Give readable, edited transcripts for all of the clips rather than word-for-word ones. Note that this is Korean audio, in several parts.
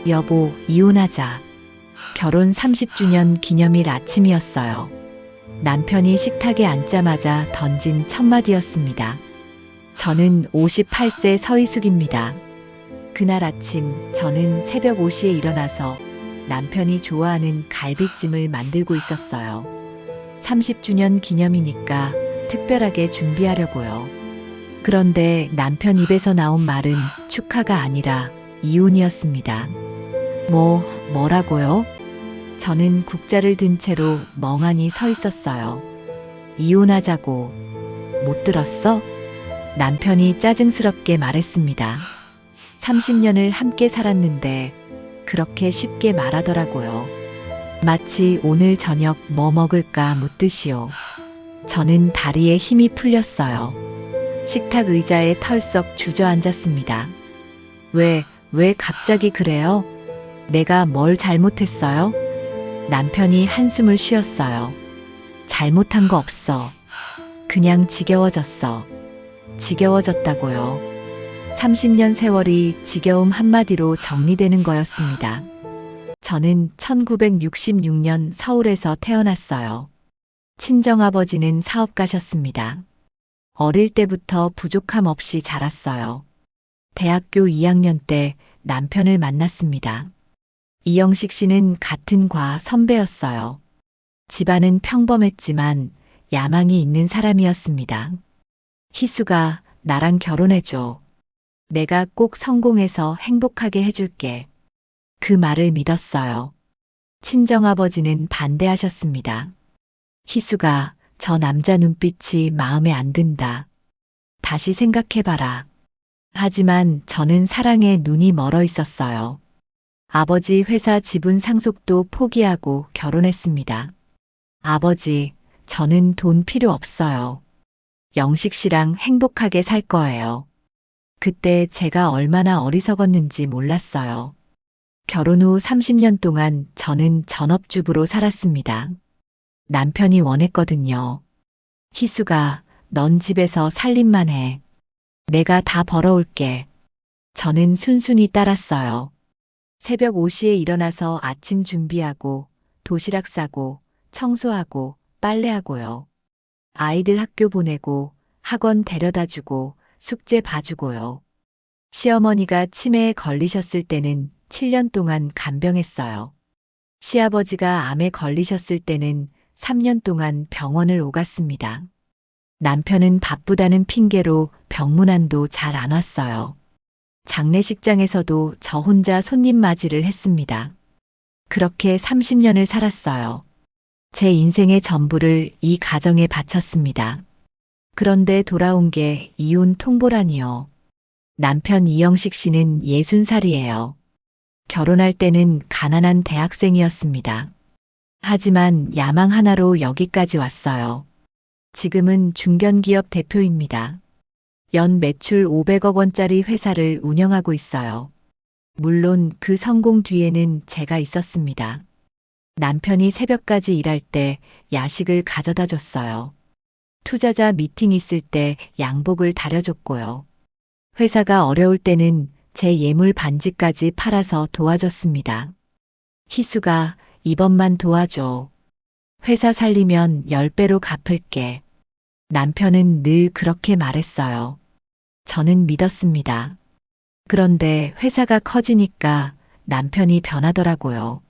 여보, 이혼하자. 결혼 30주년 기념일 아침이었어요. 남편이 식탁에 앉자마자 던진 첫 마디였습니다. 저는 58세 서희숙입니다. 그날 아침 저는 새벽 5시에 일어나서 남편이 좋아하는 갈비찜을 만들고 있었어요. 30주년 기념이니까 특별하게 준비하려고요. 그런데 남편 입에서 나온 말은 축하가 아니라 이혼이었습니다. 뭐라고요? 저는 국자를 든 채로 멍하니 서 있었어요. 이혼하자고. 못 들었어? 남편이 짜증스럽게 말했습니다. 30년을 함께 살았는데 그렇게 쉽게 말하더라고요. 마치 오늘 저녁 뭐 먹을까 묻듯이요. 저는 다리에 힘이 풀렸어요. 식탁 의자에 털썩 주저앉았습니다. 왜 갑자기 그래요? 내가 뭘 잘못했어요? 남편이 한숨을 쉬었어요. 잘못한 거 없어. 그냥 지겨워졌어. 지겨워졌다고요. 30년 세월이 지겨움 한마디로 정리되는 거였습니다. 저는 1966년 서울에서 태어났어요. 친정아버지는 사업가셨습니다. 어릴 때부터 부족함 없이 자랐어요. 대학교 2학년 때 남편을 만났습니다. 이영식 씨는 같은 과 선배였어요. 집안은 평범했지만 야망이 있는 사람이었습니다. 희수가 나랑 결혼해줘. 내가 꼭 성공해서 행복하게 해줄게. 그 말을 믿었어요. 친정아버지는 반대하셨습니다. 희수가 저 남자 눈빛이 마음에 안 든다. 다시 생각해봐라. 하지만 저는 사랑에 눈이 멀어 있었어요. 아버지 회사 지분 상속도 포기하고 결혼했습니다. 아버지, 저는 돈 필요 없어요. 영식 씨랑 행복하게 살 거예요. 그때 제가 얼마나 어리석었는지 몰랐어요. 결혼 후 30년 동안 저는 전업주부로 살았습니다. 남편이 원했거든요. 희수가 넌 집에서 살림만 해. 내가 다 벌어올게. 저는 순순히 따랐어요. 새벽 5시에 일어나서 아침 준비하고 도시락 싸고 청소하고 빨래하고요. 아이들 학교 보내고 학원 데려다 주고 숙제 봐주고요. 시어머니가 치매에 걸리셨을 때는 7년 동안 간병했어요. 시아버지가 암에 걸리셨을 때는 3년 동안 병원을 오갔습니다. 남편은 바쁘다는 핑계로 병문안도 잘 안 왔어요. 장례식장에서도 저 혼자 손님 맞이를 했습니다. 그렇게 30년을 살았어요. 제 인생의 전부를 이 가정에 바쳤습니다. 그런데 돌아온 게 이혼 통보라니요. 남편 이영식 씨는 60살이에요. 결혼할 때는 가난한 대학생이었습니다. 하지만 야망 하나로 여기까지 왔어요. 지금은 중견기업 대표입니다. 연 매출 500억 원짜리 회사를 운영하고 있어요. 물론 그 성공 뒤에는 제가 있었습니다. 남편이 새벽까지 일할 때 야식을 가져다 줬어요. 투자자 미팅 있을 때 양복을 다려줬고요. 회사가 어려울 때는 제 예물 반지까지 팔아서 도와줬습니다. 희수가 이번만 도와줘. 회사 살리면 10배로 갚을게. 남편은 늘 그렇게 말했어요. 저는 믿었습니다. 그런데 회사가 커지니까 남편이 변하더라고요.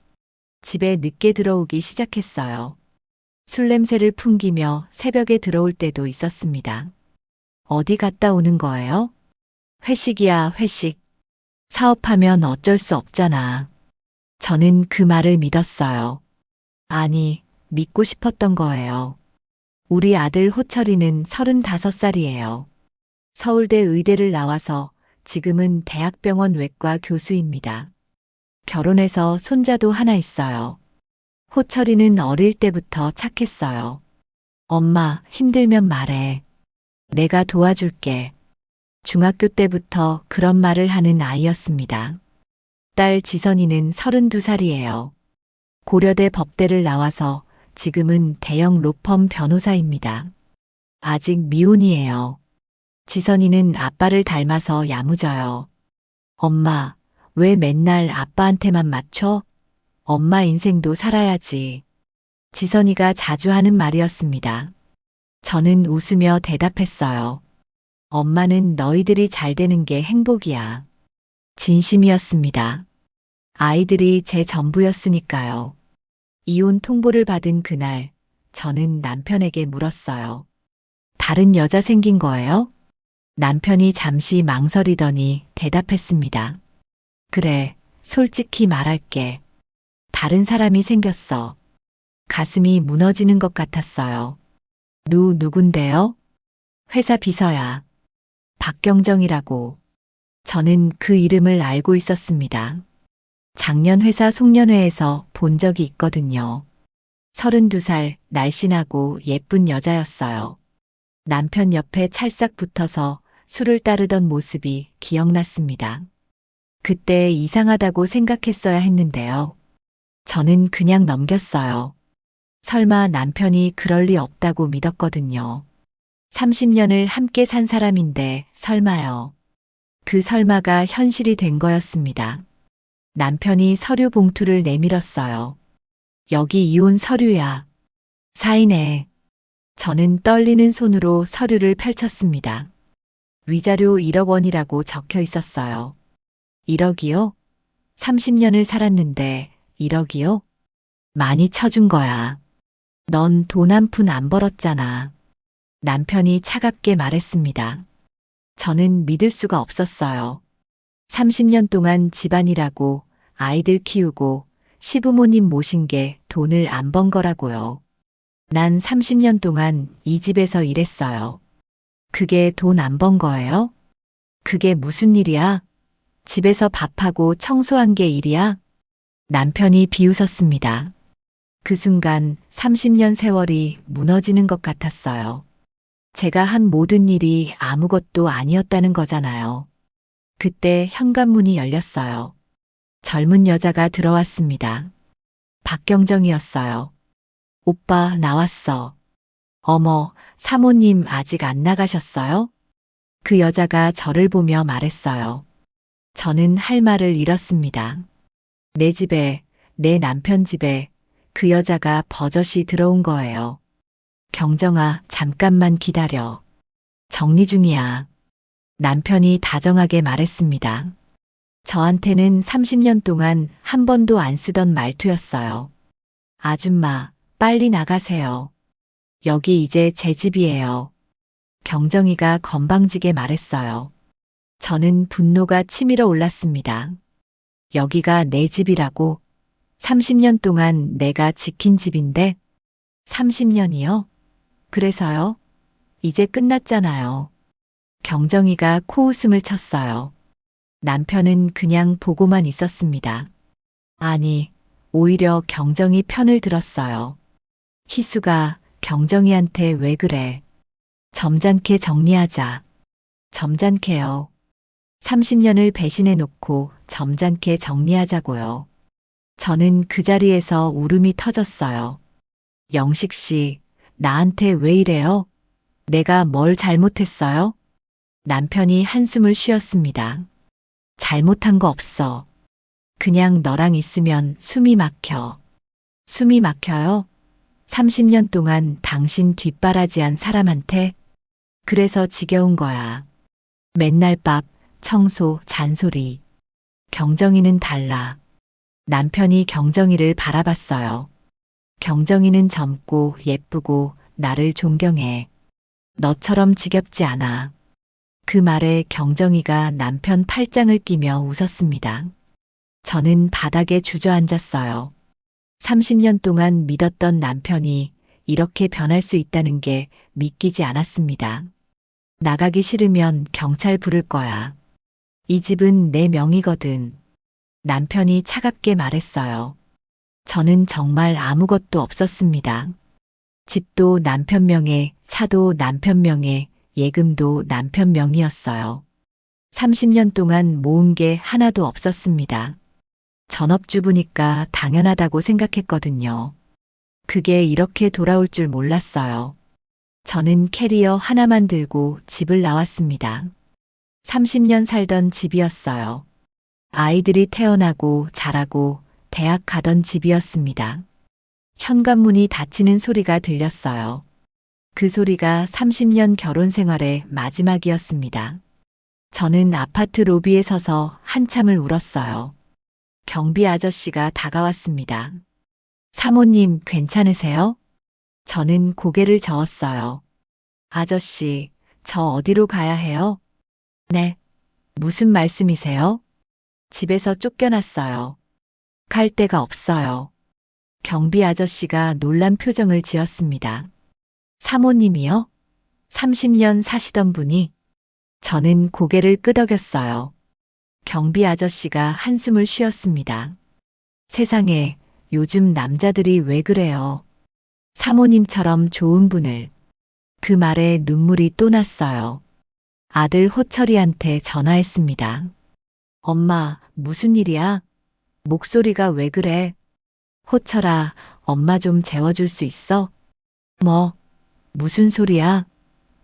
집에 늦게 들어오기 시작했어요. 술 냄새를 풍기며 새벽에 들어올 때도 있었습니다. 어디 갔다 오는 거예요? 회식이야, 회식. 사업하면 어쩔 수 없잖아. 저는 그 말을 믿었어요. 아니, 믿고 싶었던 거예요. 우리 아들 호철이는 35살이에요. 서울대 의대를 나와서 지금은 대학병원 외과 교수입니다. 결혼해서 손자도 하나 있어요. 호철이는 어릴 때부터 착했어요. 엄마, 힘들면 말해. 내가 도와줄게. 중학교 때부터 그런 말을 하는 아이였습니다. 딸 지선이는 32살이에요. 고려대 법대를 나와서 지금은 대형 로펌 변호사입니다. 아직 미혼이에요. 지선이는 아빠를 닮아서 야무져요. 엄마, 왜 맨날 아빠한테만 맞춰? 엄마 인생도 살아야지. 지선이가 자주 하는 말이었습니다. 저는 웃으며 대답했어요. 엄마는 너희들이 잘 되는 게 행복이야. 진심이었습니다. 아이들이 제 전부였으니까요. 이혼 통보를 받은 그날, 저는 남편에게 물었어요. 다른 여자 생긴 거예요? 남편이 잠시 망설이더니 대답했습니다. 그래, 솔직히 말할게. 다른 사람이 생겼어. 가슴이 무너지는 것 같았어요. 누군데요? 회사 비서야. 박경정이라고. 저는 그 이름을 알고 있었습니다. 작년 회사 송년회에서 본 적이 있거든요. 32살, 날씬하고 예쁜 여자였어요. 남편 옆에 찰싹 붙어서 술을 따르던 모습이 기억났습니다. 그때 이상하다고 생각했어야 했는데요. 저는 그냥 넘겼어요. 설마 남편이 그럴 리 없다고 믿었거든요. 30년을 함께 산 사람인데 설마요. 그 설마가 현실이 된 거였습니다. 남편이 서류 봉투를 내밀었어요. 여기 이혼 서류야. 사인해. 저는 떨리는 손으로 서류를 펼쳤습니다. 위자료 1억 원이라고 적혀 있었어요. 1억이요? 30년을 살았는데 1억이요? 많이 쳐준 거야. 넌 돈 한 푼 안 벌었잖아. 남편이 차갑게 말했습니다. 저는 믿을 수가 없었어요. 30년 동안 집안일하고 아이들 키우고 시부모님 모신 게 돈을 안 번 거라고요. 난 30년 동안 이 집에서 일했어요. 그게 돈 안 번 거예요? 그게 무슨 일이야? 집에서 밥하고 청소한 게 일이야? 남편이 비웃었습니다. 그 순간 30년 세월이 무너지는 것 같았어요. 제가 한 모든 일이 아무것도 아니었다는 거잖아요. 그때 현관문이 열렸어요. 젊은 여자가 들어왔습니다. 박경정이었어요. 오빠 나왔어. 어머, 사모님 아직 안 나가셨어요? 그 여자가 저를 보며 말했어요. 저는 할 말을 잃었습니다. 내 집에, 내 남편 집에 그 여자가 버젓이 들어온 거예요. 경정아, 잠깐만 기다려. 정리 중이야. 남편이 다정하게 말했습니다. 저한테는 30년 동안 한 번도 안 쓰던 말투였어요. 아줌마, 빨리 나가세요. 여기 이제 제 집이에요. 경정이가 건방지게 말했어요. 저는 분노가 치밀어 올랐습니다. 여기가 내 집이라고? 30년 동안 내가 지킨 집인데? 30년이요? 그래서요? 이제 끝났잖아요. 경정이가 코웃음을 쳤어요. 남편은 그냥 보고만 있었습니다. 아니, 오히려 경정이 편을 들었어요. 희수가 경정이한테 왜 그래? 점잖게 정리하자. 점잖게요. 30년을 배신해 놓고 점잖게 정리하자고요. 저는 그 자리에서 울음이 터졌어요. 영식 씨, 나한테 왜 이래요? 내가 뭘 잘못했어요? 남편이 한숨을 쉬었습니다. 잘못한 거 없어. 그냥 너랑 있으면 숨이 막혀. 숨이 막혀요? 30년 동안 당신 뒷바라지한 사람한테? 그래서 지겨운 거야. 맨날 밥, 청소, 잔소리. 경정이는 달라. 남편이 경정이를 바라봤어요. 경정이는 젊고 예쁘고 나를 존경해. 너처럼 지겹지 않아. 그 말에 경정이가 남편 팔짱을 끼며 웃었습니다. 저는 바닥에 주저앉았어요. 30년 동안 믿었던 남편이 이렇게 변할 수 있다는 게 믿기지 않았습니다. 나가기 싫으면 경찰 부를 거야. 이 집은 내 명의거든. 남편이 차갑게 말했어요. 저는 정말 아무것도 없었습니다. 집도 남편 명에, 차도 남편 명에, 예금도 남편 명이었어요. 30년 동안 모은 게 하나도 없었습니다. 전업주부니까 당연하다고 생각했거든요. 그게 이렇게 돌아올 줄 몰랐어요. 저는 캐리어 하나만 들고 집을 나왔습니다. 30년 살던 집이었어요. 아이들이 태어나고 자라고 대학 가던 집이었습니다. 현관문이 닫히는 소리가 들렸어요. 그 소리가 30년 결혼 생활의 마지막이었습니다. 저는 아파트 로비에 서서 한참을 울었어요. 경비 아저씨가 다가왔습니다. 사모님, 괜찮으세요? 저는 고개를 저었어요. 아저씨, 저 어디로 가야 해요? 네. 무슨 말씀이세요? 집에서 쫓겨났어요. 갈 데가 없어요. 경비 아저씨가 놀란 표정을 지었습니다. 사모님이요? 30년 사시던 분이? 저는 고개를 끄덕였어요. 경비 아저씨가 한숨을 쉬었습니다. 세상에, 요즘 남자들이 왜 그래요? 사모님처럼 좋은 분을. 그 말에 눈물이 또 났어요. 아들 호철이한테 전화했습니다. 엄마, 무슨 일이야? 목소리가 왜 그래? 호철아, 엄마 좀 재워줄 수 있어? 뭐, 무슨 소리야?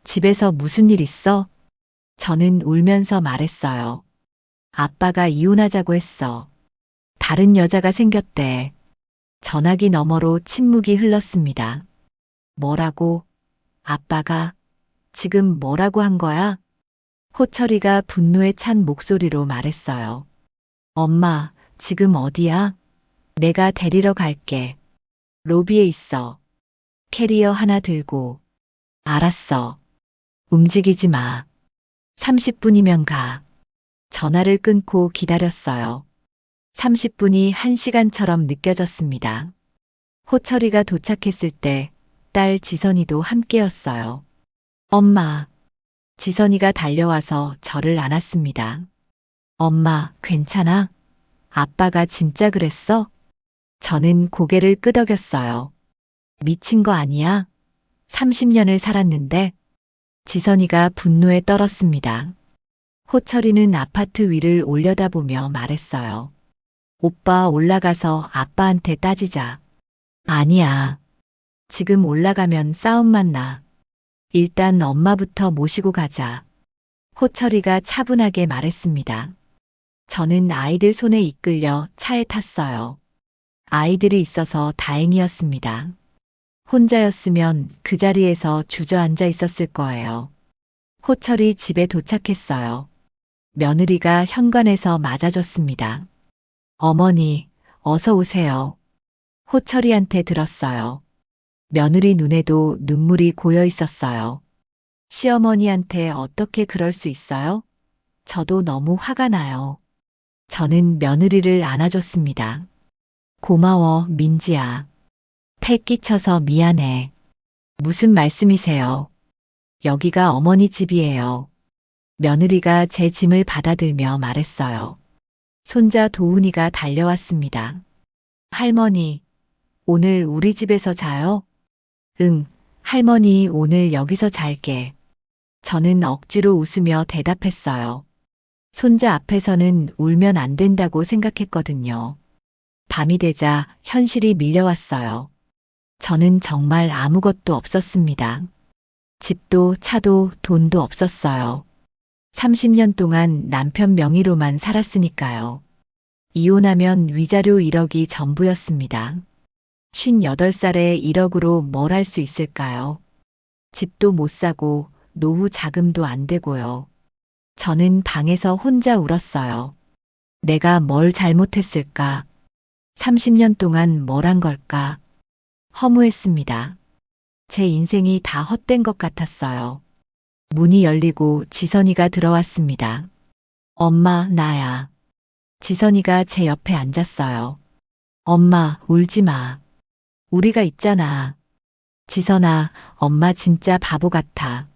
집에서 무슨 일 있어? 저는 울면서 말했어요. 아빠가 이혼하자고 했어. 다른 여자가 생겼대. 전화기 너머로 침묵이 흘렀습니다. 뭐라고? 아빠가 지금 뭐라고 한 거야? 호철이가 분노에 찬 목소리로 말했어요. 엄마, 지금 어디야? 내가 데리러 갈게. 로비에 있어. 캐리어 하나 들고. 알았어. 움직이지 마. 30분이면 가. 전화를 끊고 기다렸어요. 30분이 1시간처럼 느껴졌습니다. 호철이가 도착했을 때 딸 지선이도 함께였어요. 엄마. 지선이가 달려와서 저를 안았습니다. 엄마, 괜찮아? 아빠가 진짜 그랬어? 저는 고개를 끄덕였어요. 미친 거 아니야? 30년을 살았는데? 지선이가 분노에 떨었습니다. 호철이는 아파트 위를 올려다보며 말했어요. 오빠 올라가서 아빠한테 따지자. 아니야. 지금 올라가면 싸움만 나. 일단 엄마부터 모시고 가자. 호철이가 차분하게 말했습니다. 저는 아이들 손에 이끌려 차에 탔어요. 아이들이 있어서 다행이었습니다. 혼자였으면 그 자리에서 주저앉아 있었을 거예요. 호철이 집에 도착했어요. 며느리가 현관에서 맞아줬습니다. 어머니, 어서 오세요. 호철이한테 들었어요. 며느리 눈에도 눈물이 고여 있었어요. 시어머니한테 어떻게 그럴 수 있어요? 저도 너무 화가 나요. 저는 며느리를 안아줬습니다. 고마워, 민지야. 패 끼쳐서 미안해. 무슨 말씀이세요? 여기가 어머니 집이에요. 며느리가 제 짐을 받아들며 말했어요. 손자 도훈이가 달려왔습니다. 할머니, 오늘 우리 집에서 자요? 응, 할머니 오늘 여기서 잘게. 저는 억지로 웃으며 대답했어요. 손자 앞에서는 울면 안 된다고 생각했거든요. 밤이 되자 현실이 밀려왔어요. 저는 정말 아무것도 없었습니다. 집도 차도 돈도 없었어요. 30년 동안 남편 명의로만 살았으니까요. 이혼하면 위자료 1억이 전부였습니다. 58살에 1억으로 뭘 할 수 있을까요? 집도 못 사고 노후 자금도 안 되고요. 저는 방에서 혼자 울었어요. 내가 뭘 잘못했을까? 30년 동안 뭘 한 걸까? 허무했습니다. 제 인생이 다 헛된 것 같았어요. 문이 열리고 지선이가 들어왔습니다. 엄마, 나야. 지선이가 제 옆에 앉았어요. 엄마, 울지 마. 우리가 있잖아. 지선아, 엄마 진짜 바보 같아.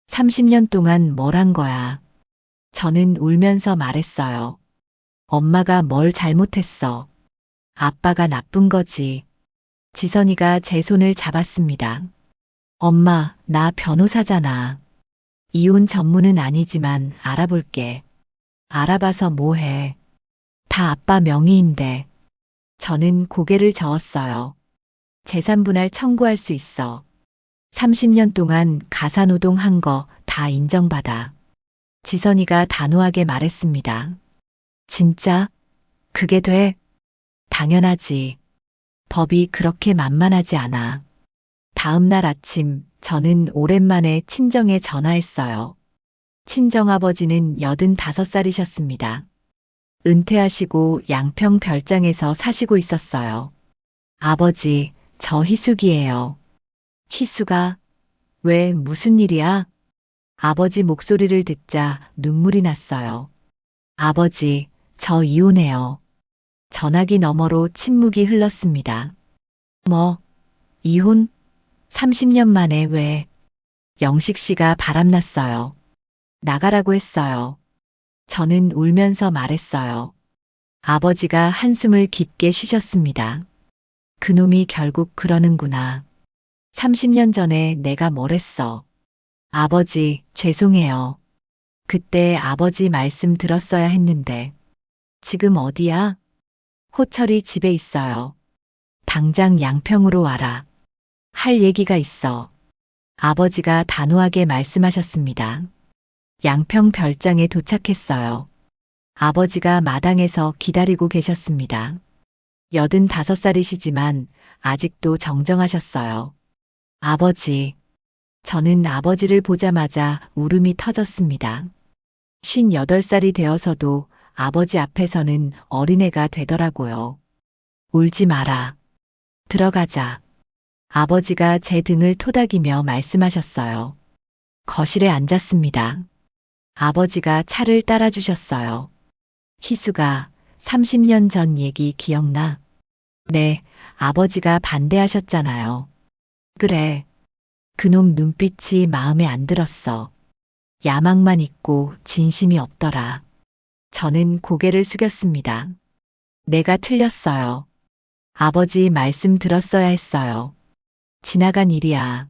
30년 동안 뭘 한 거야. 저는 울면서 말했어요. 엄마가 뭘 잘못했어. 아빠가 나쁜 거지. 지선이가 제 손을 잡았습니다. 엄마, 나 변호사잖아. 이혼 전문은 아니지만 알아볼게. 알아봐서 뭐해. 다 아빠 명의인데. 저는 고개를 저었어요. 재산분할 청구할 수 있어. 30년 동안 가사노동 한 거 다 인정받아. 지선이가 단호하게 말했습니다. 진짜? 그게 돼? 당연하지. 법이 그렇게 만만하지 않아. 다음 날 아침, 저는 오랜만에 친정에 전화했어요. 친정아버지는 85살이셨습니다. 은퇴하시고 양평 별장에서 사시고 있었어요. 아버지, 저 희숙이에요. 희숙아, 왜 무슨 일이야? 아버지 목소리를 듣자 눈물이 났어요. 아버지, 저 이혼해요. 전화기 너머로 침묵이 흘렀습니다. 뭐, 이혼? 30년 만에 왜? 영식 씨가 바람났어요. 나가라고 했어요. 저는 울면서 말했어요. 아버지가 한숨을 깊게 쉬셨습니다. 그놈이 결국 그러는구나. 30년 전에 내가 뭘 했어. 아버지, 죄송해요. 그때 아버지 말씀 들었어야 했는데. 지금 어디야? 호철이 집에 있어요. 당장 양평으로 와라. 할 얘기가 있어. 아버지가 단호하게 말씀하셨습니다. 양평 별장에 도착했어요. 아버지가 마당에서 기다리고 계셨습니다. 85살이시지만 아직도 정정하셨어요. 아버지. 저는 아버지를 보자마자 울음이 터졌습니다. 58살이 되어서도 아버지 앞에서는 어린애가 되더라고요. 울지 마라. 들어가자. 아버지가 제 등을 토닥이며 말씀하셨어요. 거실에 앉았습니다. 아버지가 차를 따라주셨어요. 희수가 30년 전 얘기 기억나? 네, 아버지가 반대하셨잖아요. 그래. 그놈 눈빛이 마음에 안 들었어. 야망만 있고 진심이 없더라. 저는 고개를 숙였습니다. 내가 틀렸어요. 아버지 말씀 들었어야 했어요. 지나간 일이야.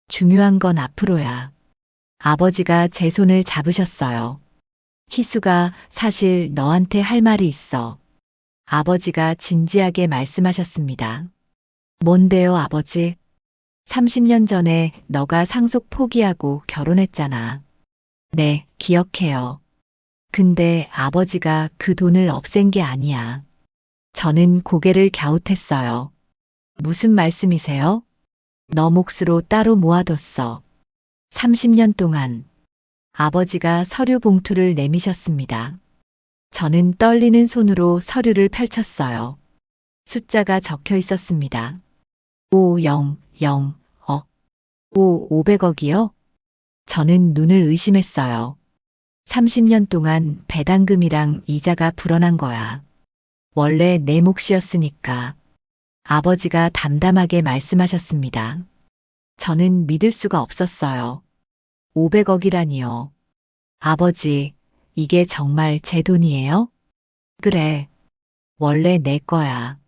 중요한 건 앞으로야. 아버지가 제 손을 잡으셨어요. 희수가 사실 너한테 할 말이 있어. 아버지가 진지하게 말씀하셨습니다. 뭔데요, 아버지? 30년 전에 너가 상속 포기하고 결혼했잖아. 네, 기억해요. 근데 아버지가 그 돈을 없앤 게 아니야. 저는 고개를 갸웃했어요. 무슨 말씀이세요? 너 몫으로 따로 모아뒀어. 30년 동안. 아버지가 서류 봉투를 내미셨습니다. 저는 떨리는 손으로 서류를 펼쳤어요. 숫자가 적혀 있었습니다. 500, 500억이요? 저는 눈을 의심했어요. 30년 동안 배당금이랑 이자가 불어난 거야. 원래 내 몫이었으니까. 아버지가 담담하게 말씀하셨습니다. 저는 믿을 수가 없었어요. 500억이라니요. 아버지, 이게 정말 제 돈이에요? 그래. 원래 내 거야.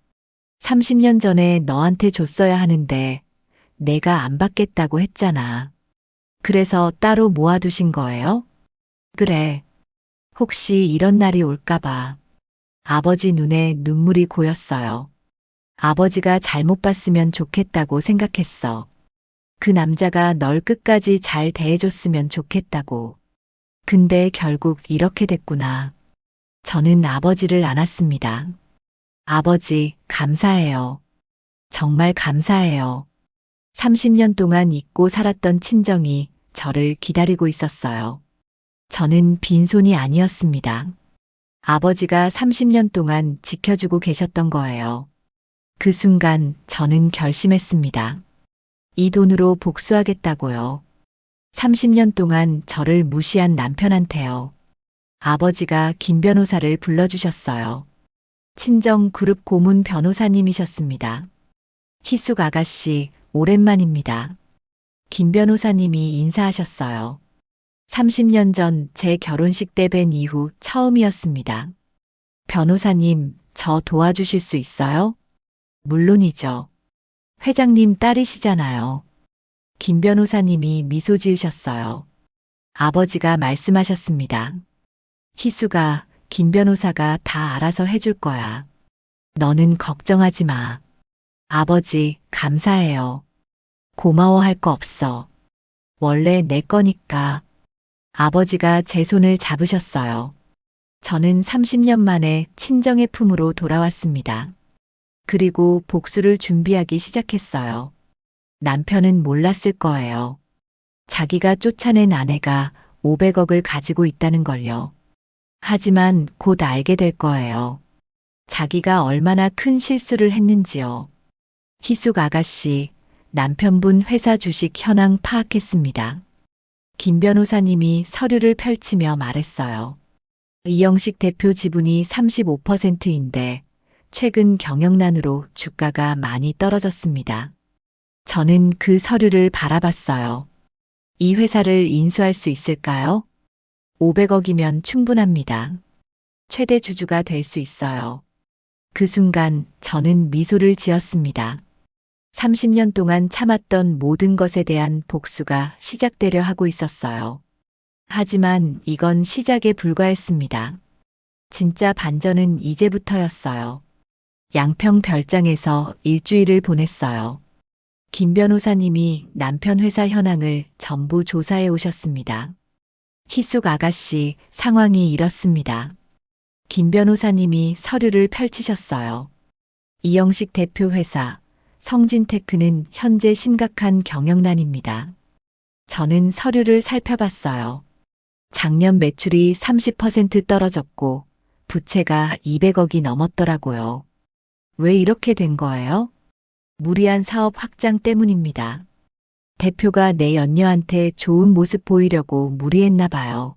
30년 전에 너한테 줬어야 하는데 내가 안 받겠다고 했잖아. 그래서 따로 모아두신 거예요? 그래. 혹시 이런 날이 올까봐. 아버지 눈에 눈물이 고였어요. 아버지가 잘못 봤으면 좋겠다고 생각했어. 그 남자가 널 끝까지 잘 대해줬으면 좋겠다고. 근데 결국 이렇게 됐구나. 저는 아버지를 안았습니다. 아버지, 감사해요. 정말 감사해요. 30년 동안 잊고 살았던 친정이 저를 기다리고 있었어요. 저는 빈손이 아니었습니다. 아버지가 30년 동안 지켜주고 계셨던 거예요. 그 순간 저는 결심했습니다. 이 돈으로 복수하겠다고요. 30년 동안 저를 무시한 남편한테요. 아버지가 김 변호사를 불러주셨어요. 친정 그룹 고문 변호사님이셨습니다. 희숙 아가씨, 오랜만입니다. 김 변호사님이 인사하셨어요. 30년 전 제 결혼식 때 뵌 이후 처음이었습니다. 변호사님, 저 도와주실 수 있어요? 물론이죠. 회장님 딸이시잖아요. 김 변호사님이 미소 지으셨어요. 아버지가 말씀하셨습니다. 희수가, 김 변호사가 다 알아서 해줄 거야. 너는 걱정하지 마. 아버지, 감사해요. 고마워할 거 없어. 원래 내 거니까. 아버지가 제 손을 잡으셨어요. 저는 30년 만에 친정의 품으로 돌아왔습니다. 그리고 복수를 준비하기 시작했어요. 남편은 몰랐을 거예요. 자기가 쫓아낸 아내가 500억을 가지고 있다는 걸요. 하지만 곧 알게 될 거예요. 자기가 얼마나 큰 실수를 했는지요. 희숙 아가씨, 남편분 회사 주식 현황 파악했습니다. 김 변호사님이 서류를 펼치며 말했어요. 이영식 대표 지분이 35%인데 최근 경영난으로 주가가 많이 떨어졌습니다. 저는 그 서류를 바라봤어요. 이 회사를 인수할 수 있을까요? 500억이면 충분합니다. 최대 주주가 될 수 있어요. 그 순간 저는 미소를 지었습니다. 30년 동안 참았던 모든 것에 대한 복수가 시작되려 하고 있었어요. 하지만 이건 시작에 불과했습니다. 진짜 반전은 이제부터였어요. 양평 별장에서 일주일을 보냈어요. 김 변호사님이 남편 회사 현황을 전부 조사해 오셨습니다. 희숙 아가씨, 상황이 이렇습니다. 김 변호사님이 서류를 펼치셨어요. 이영식 대표 회사, 성진테크는 현재 심각한 경영난입니다. 저는 서류를 살펴봤어요. 작년 매출이 30% 떨어졌고 부채가 200억이 넘었더라고요. 왜 이렇게 된 거예요? 무리한 사업 확장 때문입니다. 대표가 내 연녀한테 좋은 모습 보이려고 무리했나 봐요.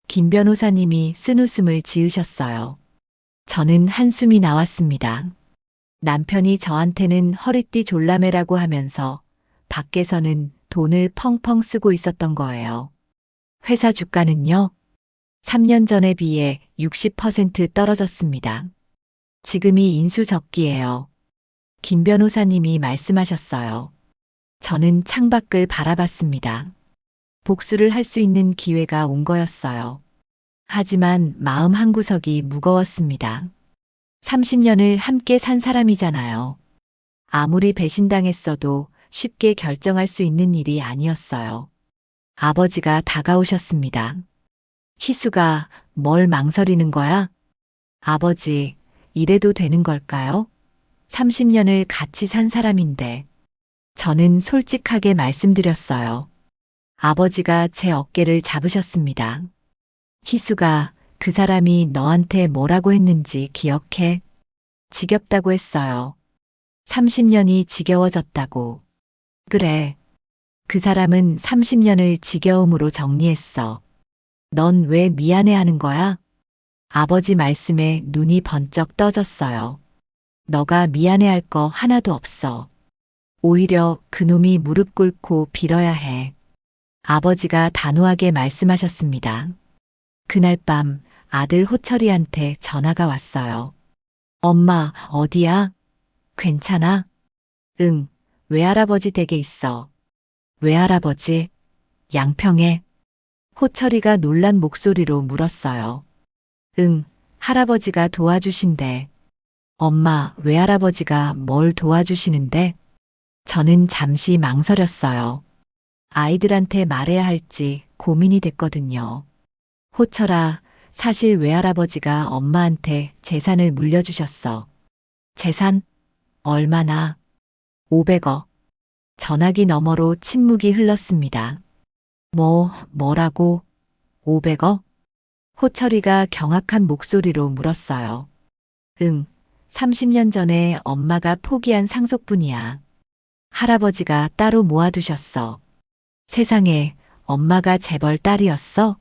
김 변호사님이 쓴웃음을 지으셨어요. 저는 한숨이 나왔습니다. 남편이 저한테는 허리띠 졸라매라고 하면서 밖에서는 돈을 펑펑 쓰고 있었던 거예요. 회사 주가는요? 3년 전에 비해 60% 떨어졌습니다. 지금이 인수적기예요. 김 변호사님이 말씀하셨어요. 저는 창밖을 바라봤습니다. 복수를 할 수 있는 기회가 온 거였어요. 하지만 마음 한구석이 무거웠습니다. 30년을 함께 산 사람이잖아요. 아무리 배신당했어도 쉽게 결정할 수 있는 일이 아니었어요. 아버지가 다가오셨습니다. 희수가 뭘 망설이는 거야? 아버지, 이래도 되는 걸까요? 30년을 같이 산 사람인데. 저는 솔직하게 말씀드렸어요. 아버지가 제 어깨를 잡으셨습니다. 희수가 그 사람이 너한테 뭐라고 했는지 기억해? 지겹다고 했어요. 30년이 지겨워졌다고. 그래. 그 사람은 30년을 지겨움으로 정리했어. 넌 왜 미안해하는 거야? 아버지 말씀에 눈이 번쩍 떠졌어요. 너가 미안해할 거 하나도 없어. 오히려 그놈이 무릎 꿇고 빌어야 해. 아버지가 단호하게 말씀하셨습니다. 그날 밤 아들 호철이한테 전화가 왔어요. 엄마, 어디야? 괜찮아? 응, 외할아버지 댁에 있어. 외할아버지? 양평에? 호철이가 놀란 목소리로 물었어요. 응, 할아버지가 도와주신대. 엄마, 외할아버지가 뭘 도와주시는데? 저는 잠시 망설였어요. 아이들한테 말해야 할지 고민이 됐거든요. 호철아, 사실 외할아버지가 엄마한테 재산을 물려주셨어. 재산? 얼마나? 500억. 전화기 너머로 침묵이 흘렀습니다. 뭐라고? 500억? 호철이가 경악한 목소리로 물었어요. 응, 30년 전에 엄마가 포기한 상속분이야. 할아버지가 따로 모아두셨어. 세상에, 엄마가 재벌 딸이었어?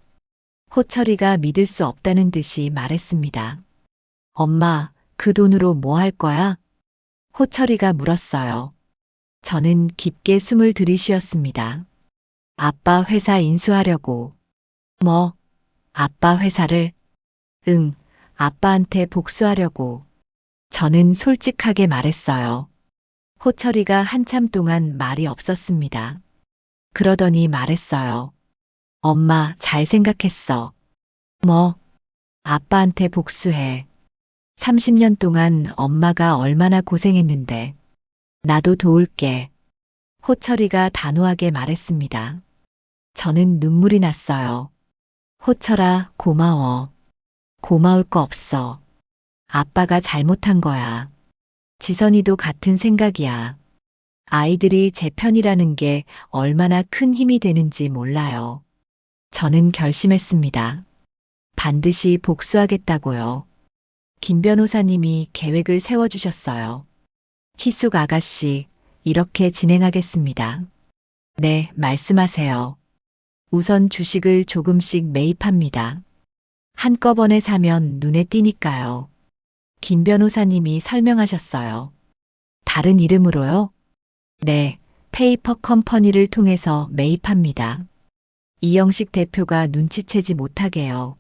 호철이가 믿을 수 없다는 듯이 말했습니다. 엄마, 그 돈으로 뭐 할 거야? 호철이가 물었어요. 저는 깊게 숨을 들이쉬었습니다. 아빠 회사 인수하려고. 뭐? 아빠 회사를? 응, 아빠한테 복수하려고. 저는 솔직하게 말했어요. 호철이가 한참 동안 말이 없었습니다. 그러더니 말했어요. 엄마, 잘 생각했어. 뭐? 아빠한테 복수해. 30년 동안 엄마가 얼마나 고생했는데. 나도 도울게. 호철이가 단호하게 말했습니다. 저는 눈물이 났어요. 호철아, 고마워. 고마울 거 없어. 아빠가 잘못한 거야. 지선이도 같은 생각이야. 아이들이 제 편이라는 게 얼마나 큰 힘이 되는지 몰라요. 저는 결심했습니다. 반드시 복수하겠다고요. 김 변호사님이 계획을 세워주셨어요. 희숙 아가씨, 이렇게 진행하겠습니다. 네, 말씀하세요. 우선 주식을 조금씩 매입합니다. 한꺼번에 사면 눈에 띄니까요. 김 변호사님이 설명하셨어요. 다른 이름으로요? 네, 페이퍼 컴퍼니를 통해서 매입합니다. 이영식 대표가 눈치채지 못하게요.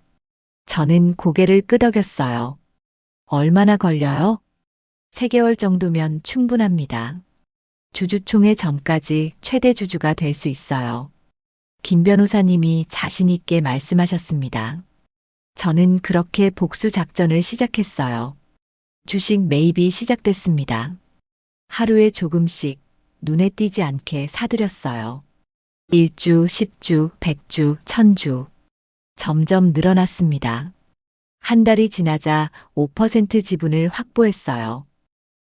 저는 고개를 끄덕였어요. 얼마나 걸려요? 3개월 정도면 충분합니다. 주주총회 전까지 최대 주주가 될 수 있어요. 김 변호사님이 자신 있게 말씀하셨습니다. 저는 그렇게 복수 작전을 시작했어요. 주식 매입이 시작됐습니다. 하루에 조금씩 눈에 띄지 않게 사들였어요. 1주, 10주, 100주, 1000주. 점점 늘어났습니다. 한 달이 지나자 5% 지분을 확보했어요.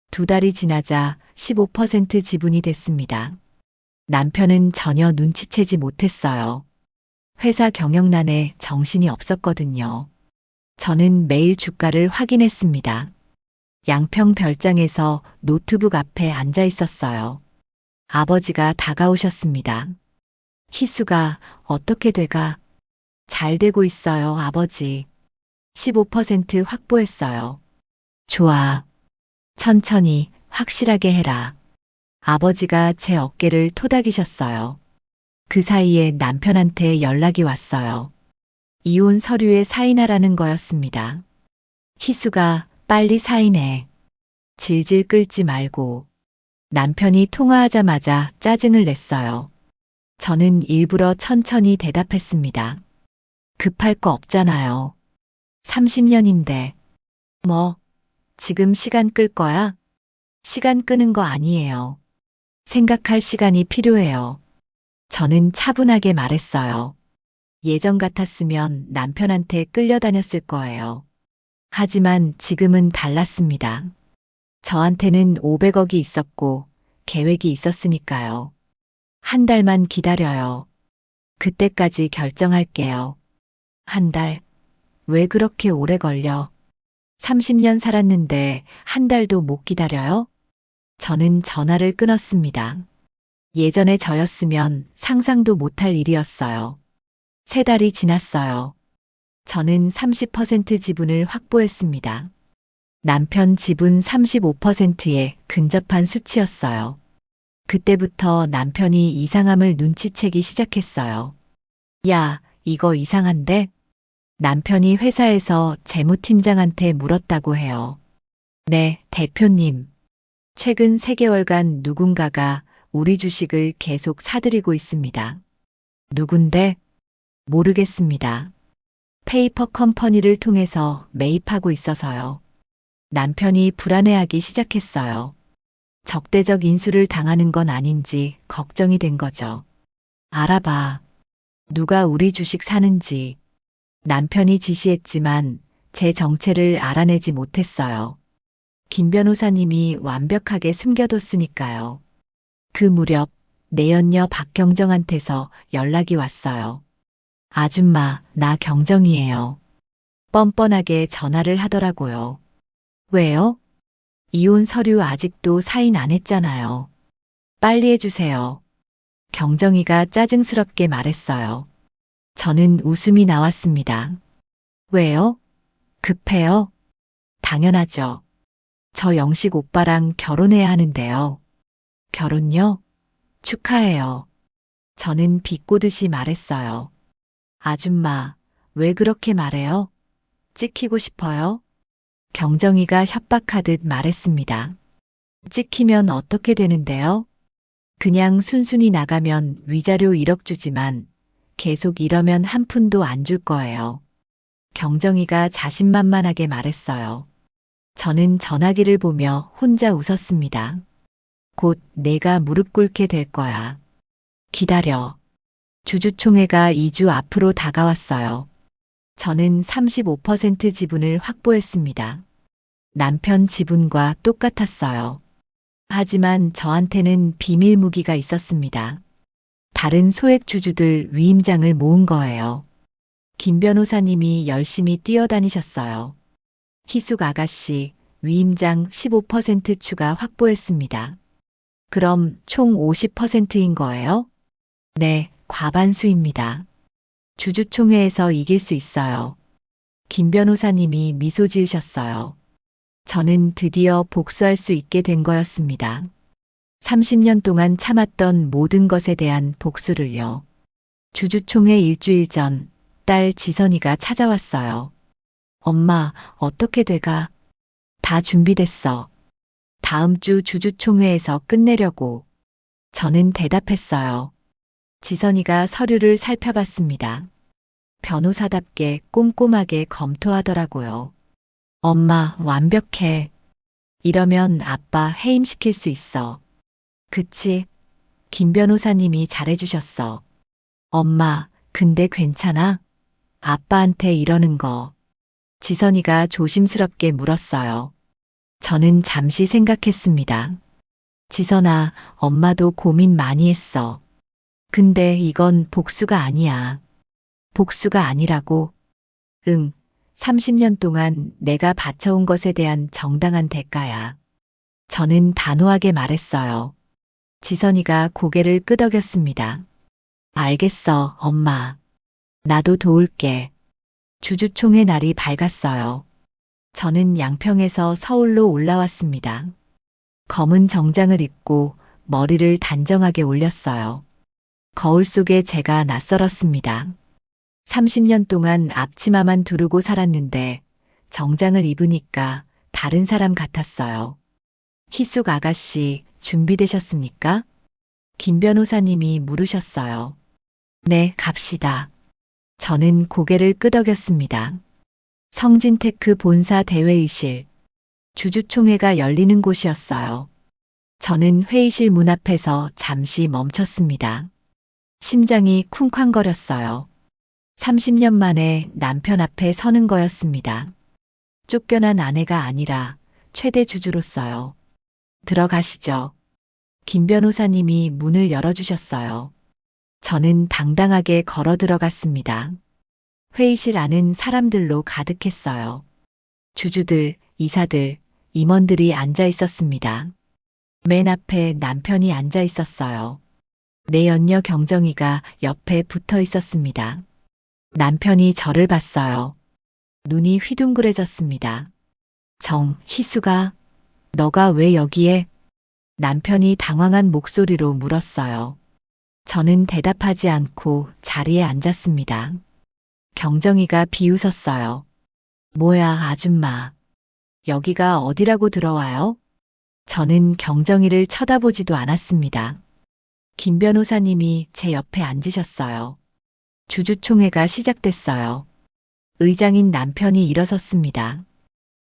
2달이 지나자 15% 지분이 됐습니다. 남편은 전혀 눈치채지 못했어요. 회사 경영난에 정신이 없었거든요. 저는 매일 주가를 확인했습니다. 양평 별장에서 노트북 앞에 앉아 있었어요. 아버지가 다가오셨습니다. 희수가 어떻게 돼가? 잘 되고 있어요, 아버지. 15% 확보했어요. 좋아. 천천히 확실하게 해라. 아버지가 제 어깨를 토닥이셨어요. 그 사이에 남편한테 연락이 왔어요. 이혼 서류에 사인하라는 거였습니다. 희수가 빨리 사인해. 질질 끌지 말고. 남편이 통화하자마자 짜증을 냈어요. 저는 일부러 천천히 대답했습니다. 급할 거 없잖아요. 30년인데. 뭐, 지금 시간 끌 거야? 시간 끄는 거 아니에요. 생각할 시간이 필요해요. 저는 차분하게 말했어요. 예전 같았으면 남편한테 끌려다녔을 거예요. 하지만 지금은 달랐습니다. 저한테는 500억이 있었고 계획이 있었으니까요. 한 달만 기다려요. 그때까지 결정할게요. 한 달? 왜 그렇게 오래 걸려? 30년 살았는데 한 달도 못 기다려요? 저는 전화를 끊었습니다. 예전에 저였으면 상상도 못할 일이었어요. 3달이 지났어요. 저는 30% 지분을 확보했습니다. 남편 지분 35%에 근접한 수치였어요. 그때부터 남편이 이상함을 눈치채기 시작했어요. 야, 이거 이상한데? 남편이 회사에서 재무팀장한테 물었다고 해요. 네, 대표님. 최근 3개월간 누군가가 우리 주식을 계속 사들이고 있습니다. 누군데? 모르겠습니다. 페이퍼 컴퍼니를 통해서 매입하고 있어서요. 남편이 불안해하기 시작했어요. 적대적 인수를 당하는 건 아닌지 걱정이 된 거죠. 알아봐. 누가 우리 주식 사는지. 남편이 지시했지만 제 정체를 알아내지 못했어요. 김 변호사님이 완벽하게 숨겨뒀으니까요. 그 무렵 내연녀 박경정한테서 연락이 왔어요. 아줌마, 나 경정이에요. 뻔뻔하게 전화를 하더라고요. 왜요? 이혼 서류 아직도 사인 안 했잖아요. 빨리 해주세요. 경정이가 짜증스럽게 말했어요. 저는 웃음이 나왔습니다. 왜요? 급해요? 당연하죠. 저 영식 오빠랑 결혼해야 하는데요. 결혼요? 축하해요. 저는 비꼬듯이 말했어요. 아줌마, 왜 그렇게 말해요? 찍히고 싶어요? 경정이가 협박하듯 말했습니다. 찍히면 어떻게 되는데요? 그냥 순순히 나가면 위자료 1억 주지만 계속 이러면 한 푼도 안 줄 거예요. 경정이가 자신만만하게 말했어요. 저는 전화기를 보며 혼자 웃었습니다. 곧 내가 무릎 꿇게 될 거야. 기다려. 주주총회가 2주 앞으로 다가왔어요. 저는 35% 지분을 확보했습니다. 남편 지분과 똑같았어요. 하지만 저한테는 비밀 무기가 있었습니다. 다른 소액 주주들 위임장을 모은 거예요. 김 변호사님이 열심히 뛰어다니셨어요. 희숙 아가씨, 위임장 15% 추가 확보했습니다. 그럼 총 50%인 거예요? 네, 과반수입니다. 주주총회에서 이길 수 있어요. 김 변호사님이 미소 지으셨어요. 저는 드디어 복수할 수 있게 된 거였습니다. 30년 동안 참았던 모든 것에 대한 복수를요. 주주총회 일주일 전, 딸 지선이가 찾아왔어요. 엄마, 어떻게 돼가? 다 준비됐어. 다음 주 주주총회에서 끝내려고. 저는 대답했어요. 지선이가 서류를 살펴봤습니다. 변호사답게 꼼꼼하게 검토하더라고요. 엄마, 완벽해. 이러면 아빠 해임시킬 수 있어. 그치? 김 변호사님이 잘해주셨어. 엄마, 근데 괜찮아? 아빠한테 이러는 거. 지선이가 조심스럽게 물었어요. 저는 잠시 생각했습니다. 지선아, 엄마도 고민 많이 했어. 근데 이건 복수가 아니야. 복수가 아니라고? 응, 30년 동안 내가 바쳐온 것에 대한 정당한 대가야. 저는 단호하게 말했어요. 지선이가 고개를 끄덕였습니다. 알겠어, 엄마. 나도 도울게. 주주총회 날이 밝았어요. 저는 양평에서 서울로 올라왔습니다. 검은 정장을 입고 머리를 단정하게 올렸어요. 거울 속에 제가 낯설었습니다. 30년 동안 앞치마만 두르고 살았는데 정장을 입으니까 다른 사람 같았어요. 희숙 아가씨, 준비되셨습니까? 김 변호사님이 물으셨어요. 네, 갑시다. 저는 고개를 끄덕였습니다. 성진테크 본사 대회의실. 주주총회가 열리는 곳이었어요. 저는 회의실 문 앞에서 잠시 멈췄습니다. 심장이 쿵쾅거렸어요. 30년 만에 남편 앞에 서는 거였습니다. 쫓겨난 아내가 아니라 최대 주주로서요. 들어가시죠. 김 변호사님이 문을 열어주셨어요. 저는 당당하게 걸어 들어갔습니다. 회의실 안은 사람들로 가득했어요. 주주들, 이사들, 임원들이 앉아 있었습니다. 맨 앞에 남편이 앉아 있었어요. 내 연녀 경정이가 옆에 붙어 있었습니다. 남편이 저를 봤어요. 눈이 휘둥그레졌습니다. 희수가, 너가 왜 여기에? 남편이 당황한 목소리로 물었어요. 저는 대답하지 않고 자리에 앉았습니다. 경정이가 비웃었어요. 뭐야, 아줌마. 여기가 어디라고 들어와요? 저는 경정이를 쳐다보지도 않았습니다. 김 변호사님이 제 옆에 앉으셨어요. 주주총회가 시작됐어요. 의장인 남편이 일어섰습니다.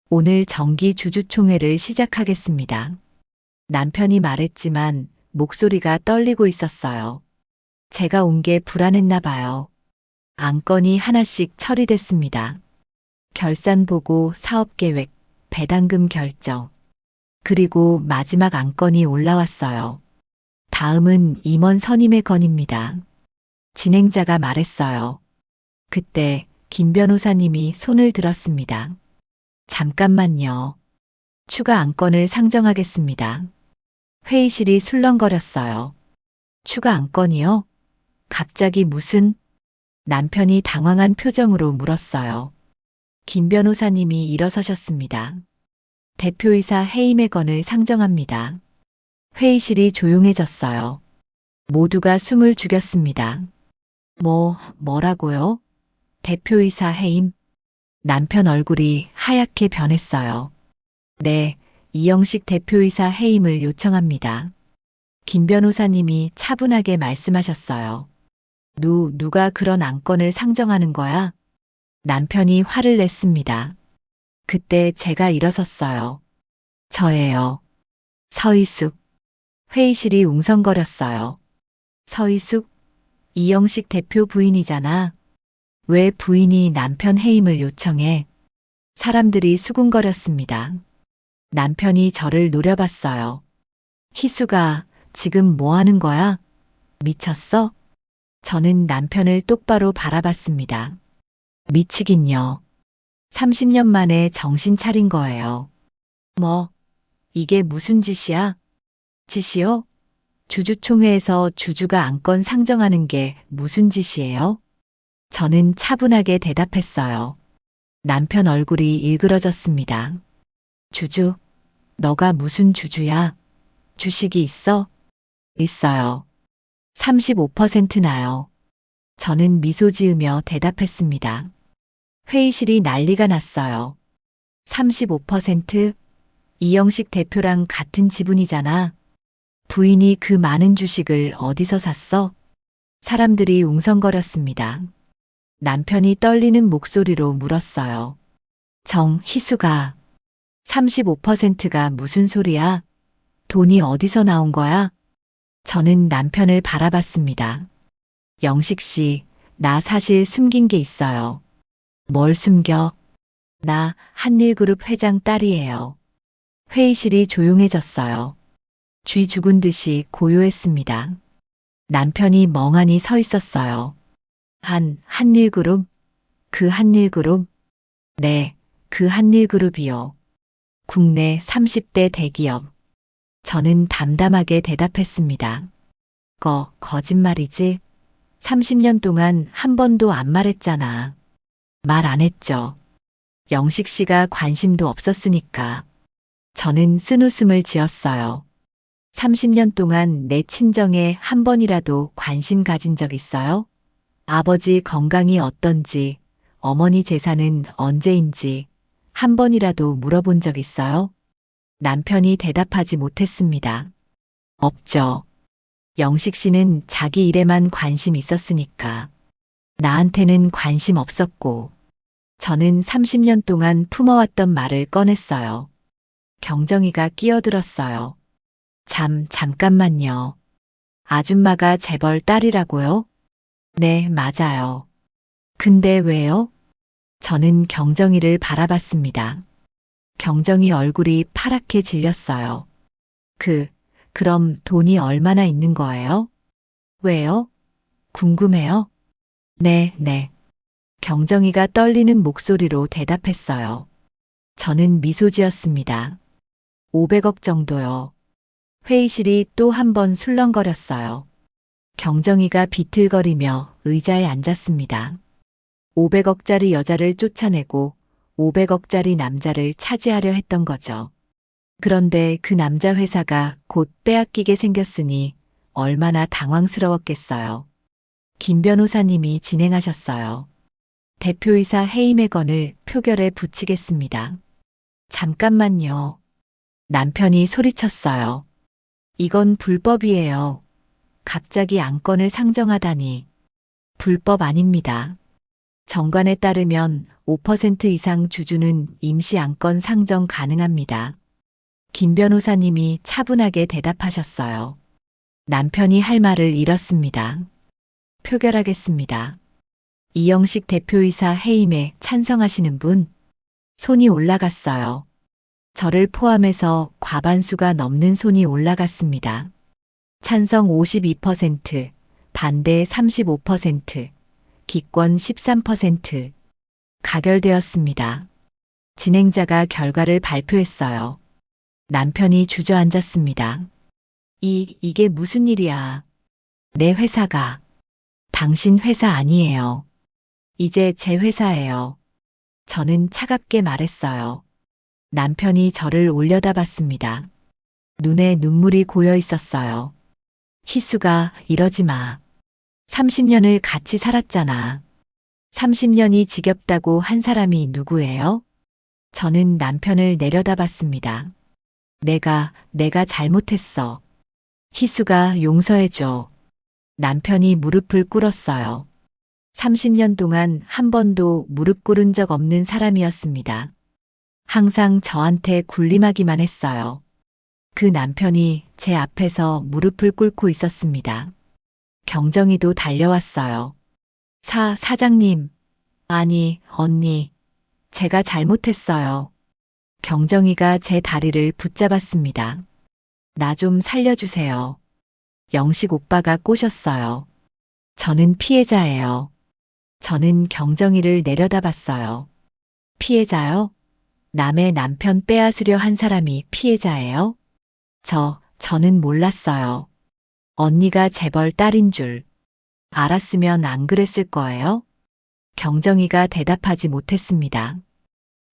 오늘 정기 주주총회를 시작하겠습니다. 남편이 말했지만 목소리가 떨리고 있었어요. 제가 온 게 불안했나 봐요. 안건이 하나씩 처리됐습니다. 결산 보고 사업 계획, 배당금 결정. 그리고 마지막 안건이 올라왔어요. 다음은 임원 선임의 건입니다. 진행자가 말했어요. 그때 김 변호사님이 손을 들었습니다. 잠깐만요. 추가 안건을 상정하겠습니다. 회의실이 술렁거렸어요. 추가 안건이요? 갑자기 무슨? 남편이 당황한 표정으로 물었어요. 김 변호사님이 일어서셨습니다. 대표이사 해임의 건을 상정합니다. 회의실이 조용해졌어요. 모두가 숨을 죽였습니다. 뭐라고요? 대표이사 해임? 남편 얼굴이 하얗게 변했어요. 네, 이영식 대표이사 해임을 요청합니다. 김 변호사님이 차분하게 말씀하셨어요. 누가 그런 안건을 상정하는 거야? 남편이 화를 냈습니다. 그때 제가 일어섰어요. 저예요. 서희숙. 회의실이 웅성거렸어요. 서희숙? 이영식 대표 부인이잖아. 왜 부인이 남편 해임을 요청해? 사람들이 수군거렸습니다. 남편이 저를 노려봤어요. 희수가 지금 뭐 하는 거야? 미쳤어? 저는 남편을 똑바로 바라봤습니다. 미치긴요. 30년 만에 정신 차린 거예요. 뭐, 이게 무슨 짓이야? 짓이요? 주주총회에서 주주가 안건 상정하는 게 무슨 짓이에요? 저는 차분하게 대답했어요. 남편 얼굴이 일그러졌습니다. 주주, 너가 무슨 주주야? 주식이 있어? 있어요. 35% 나요. 저는 미소 지으며 대답했습니다. 회의실이 난리가 났어요. 35%? 이영식 대표랑 같은 지분이잖아. 부인이 그 많은 주식을 어디서 샀어? 사람들이 웅성거렸습니다. 남편이 떨리는 목소리로 물었어요. 희수가 35%가 무슨 소리야? 돈이 어디서 나온 거야? 저는 남편을 바라봤습니다. 영식 씨, 나 사실 숨긴 게 있어요. 뭘 숨겨? 나 한일그룹 회장 딸이에요. 회의실이 조용해졌어요. 쥐 죽은 듯이 고요했습니다. 남편이 멍하니 서 있었어요. 한일그룹? 그 한일그룹? 네, 그 한일그룹이요. 국내 30대 대기업. 저는 담담하게 대답했습니다. 거짓말이지? 30년 동안 한 번도 안 말했잖아. 말 안 했죠. 영식 씨가 관심도 없었으니까. 저는 쓴웃음을 지었어요. 30년 동안 내 친정에 한 번이라도 관심 가진 적 있어요? 아버지 건강이 어떤지, 어머니 재산은 언제인지 한 번이라도 물어본 적 있어요? 남편이 대답하지 못했습니다. 없죠. 영식 씨는 자기 일에만 관심 있었으니까. 나한테는 관심 없었고, 저는 30년 동안 품어왔던 말을 꺼냈어요. 경정이가 끼어들었어요. 잠깐만요. 아줌마가 재벌 딸이라고요? 네, 맞아요. 근데 왜요? 저는 경정이를 바라봤습니다. 경정이 얼굴이 파랗게 질렸어요. 그럼 돈이 얼마나 있는 거예요? 왜요? 궁금해요? 네. 경정이가 떨리는 목소리로 대답했어요. 저는 미소 지었습니다. 500억 정도요. 회의실이 또 한 번 술렁거렸어요. 경정이가 비틀거리며 의자에 앉았습니다. 500억짜리 여자를 쫓아내고 500억짜리 남자를 차지하려 했던 거죠. 그런데 그 남자 회사가 곧 빼앗기게 생겼으니 얼마나 당황스러웠겠어요. 김 변호사님이 진행하셨어요. 대표이사 해임의 건을 표결에 붙이겠습니다. 잠깐만요. 남편이 소리쳤어요. 이건 불법이에요. 갑자기 안건을 상정하다니. 불법 아닙니다. 정관에 따르면 5% 이상 주주는 임시 안건 상정 가능합니다. 김 변호사님이 차분하게 대답하셨어요. 남편이 할 말을 잃었습니다. 표결하겠습니다. 이영식 대표이사 해임에 찬성하시는 분? 손이 올라갔어요. 저를 포함해서 과반수가 넘는 손이 올라갔습니다. 찬성 52%, 반대 35%, 기권 13%. 가결되었습니다. 진행자가 결과를 발표했어요. 남편이 주저앉았습니다. 이게 무슨 일이야? 내 회사가. 당신 회사 아니에요. 이제 제 회사예요. 저는 차갑게 말했어요. 남편이 저를 올려다봤습니다. 눈에 눈물이 고여 있었어요. 희수가 이러지 마. 30년을 같이 살았잖아. 30년이 지겹다고 한 사람이 누구예요? 저는 남편을 내려다봤습니다. 내가 잘못했어. 희수가 용서해줘. 남편이 무릎을 꿇었어요. 30년 동안 한 번도 무릎 꿇은 적 없는 사람이었습니다. 항상 저한테 군림하기만 했어요. 그 남편이 제 앞에서 무릎을 꿇고 있었습니다. 경정이도 달려왔어요. 사장님, 아니, 언니. 제가 잘못했어요. 경정이가 제 다리를 붙잡았습니다. 나 좀 살려주세요. 영식 오빠가 꼬셨어요. 저는 피해자예요. 저는 경정이를 내려다봤어요. 피해자요? 남의 남편 빼앗으려 한 사람이 피해자예요? 저는 몰랐어요. 언니가 재벌 딸인 줄. 알았으면 안 그랬을 거예요? 경정이가 대답하지 못했습니다.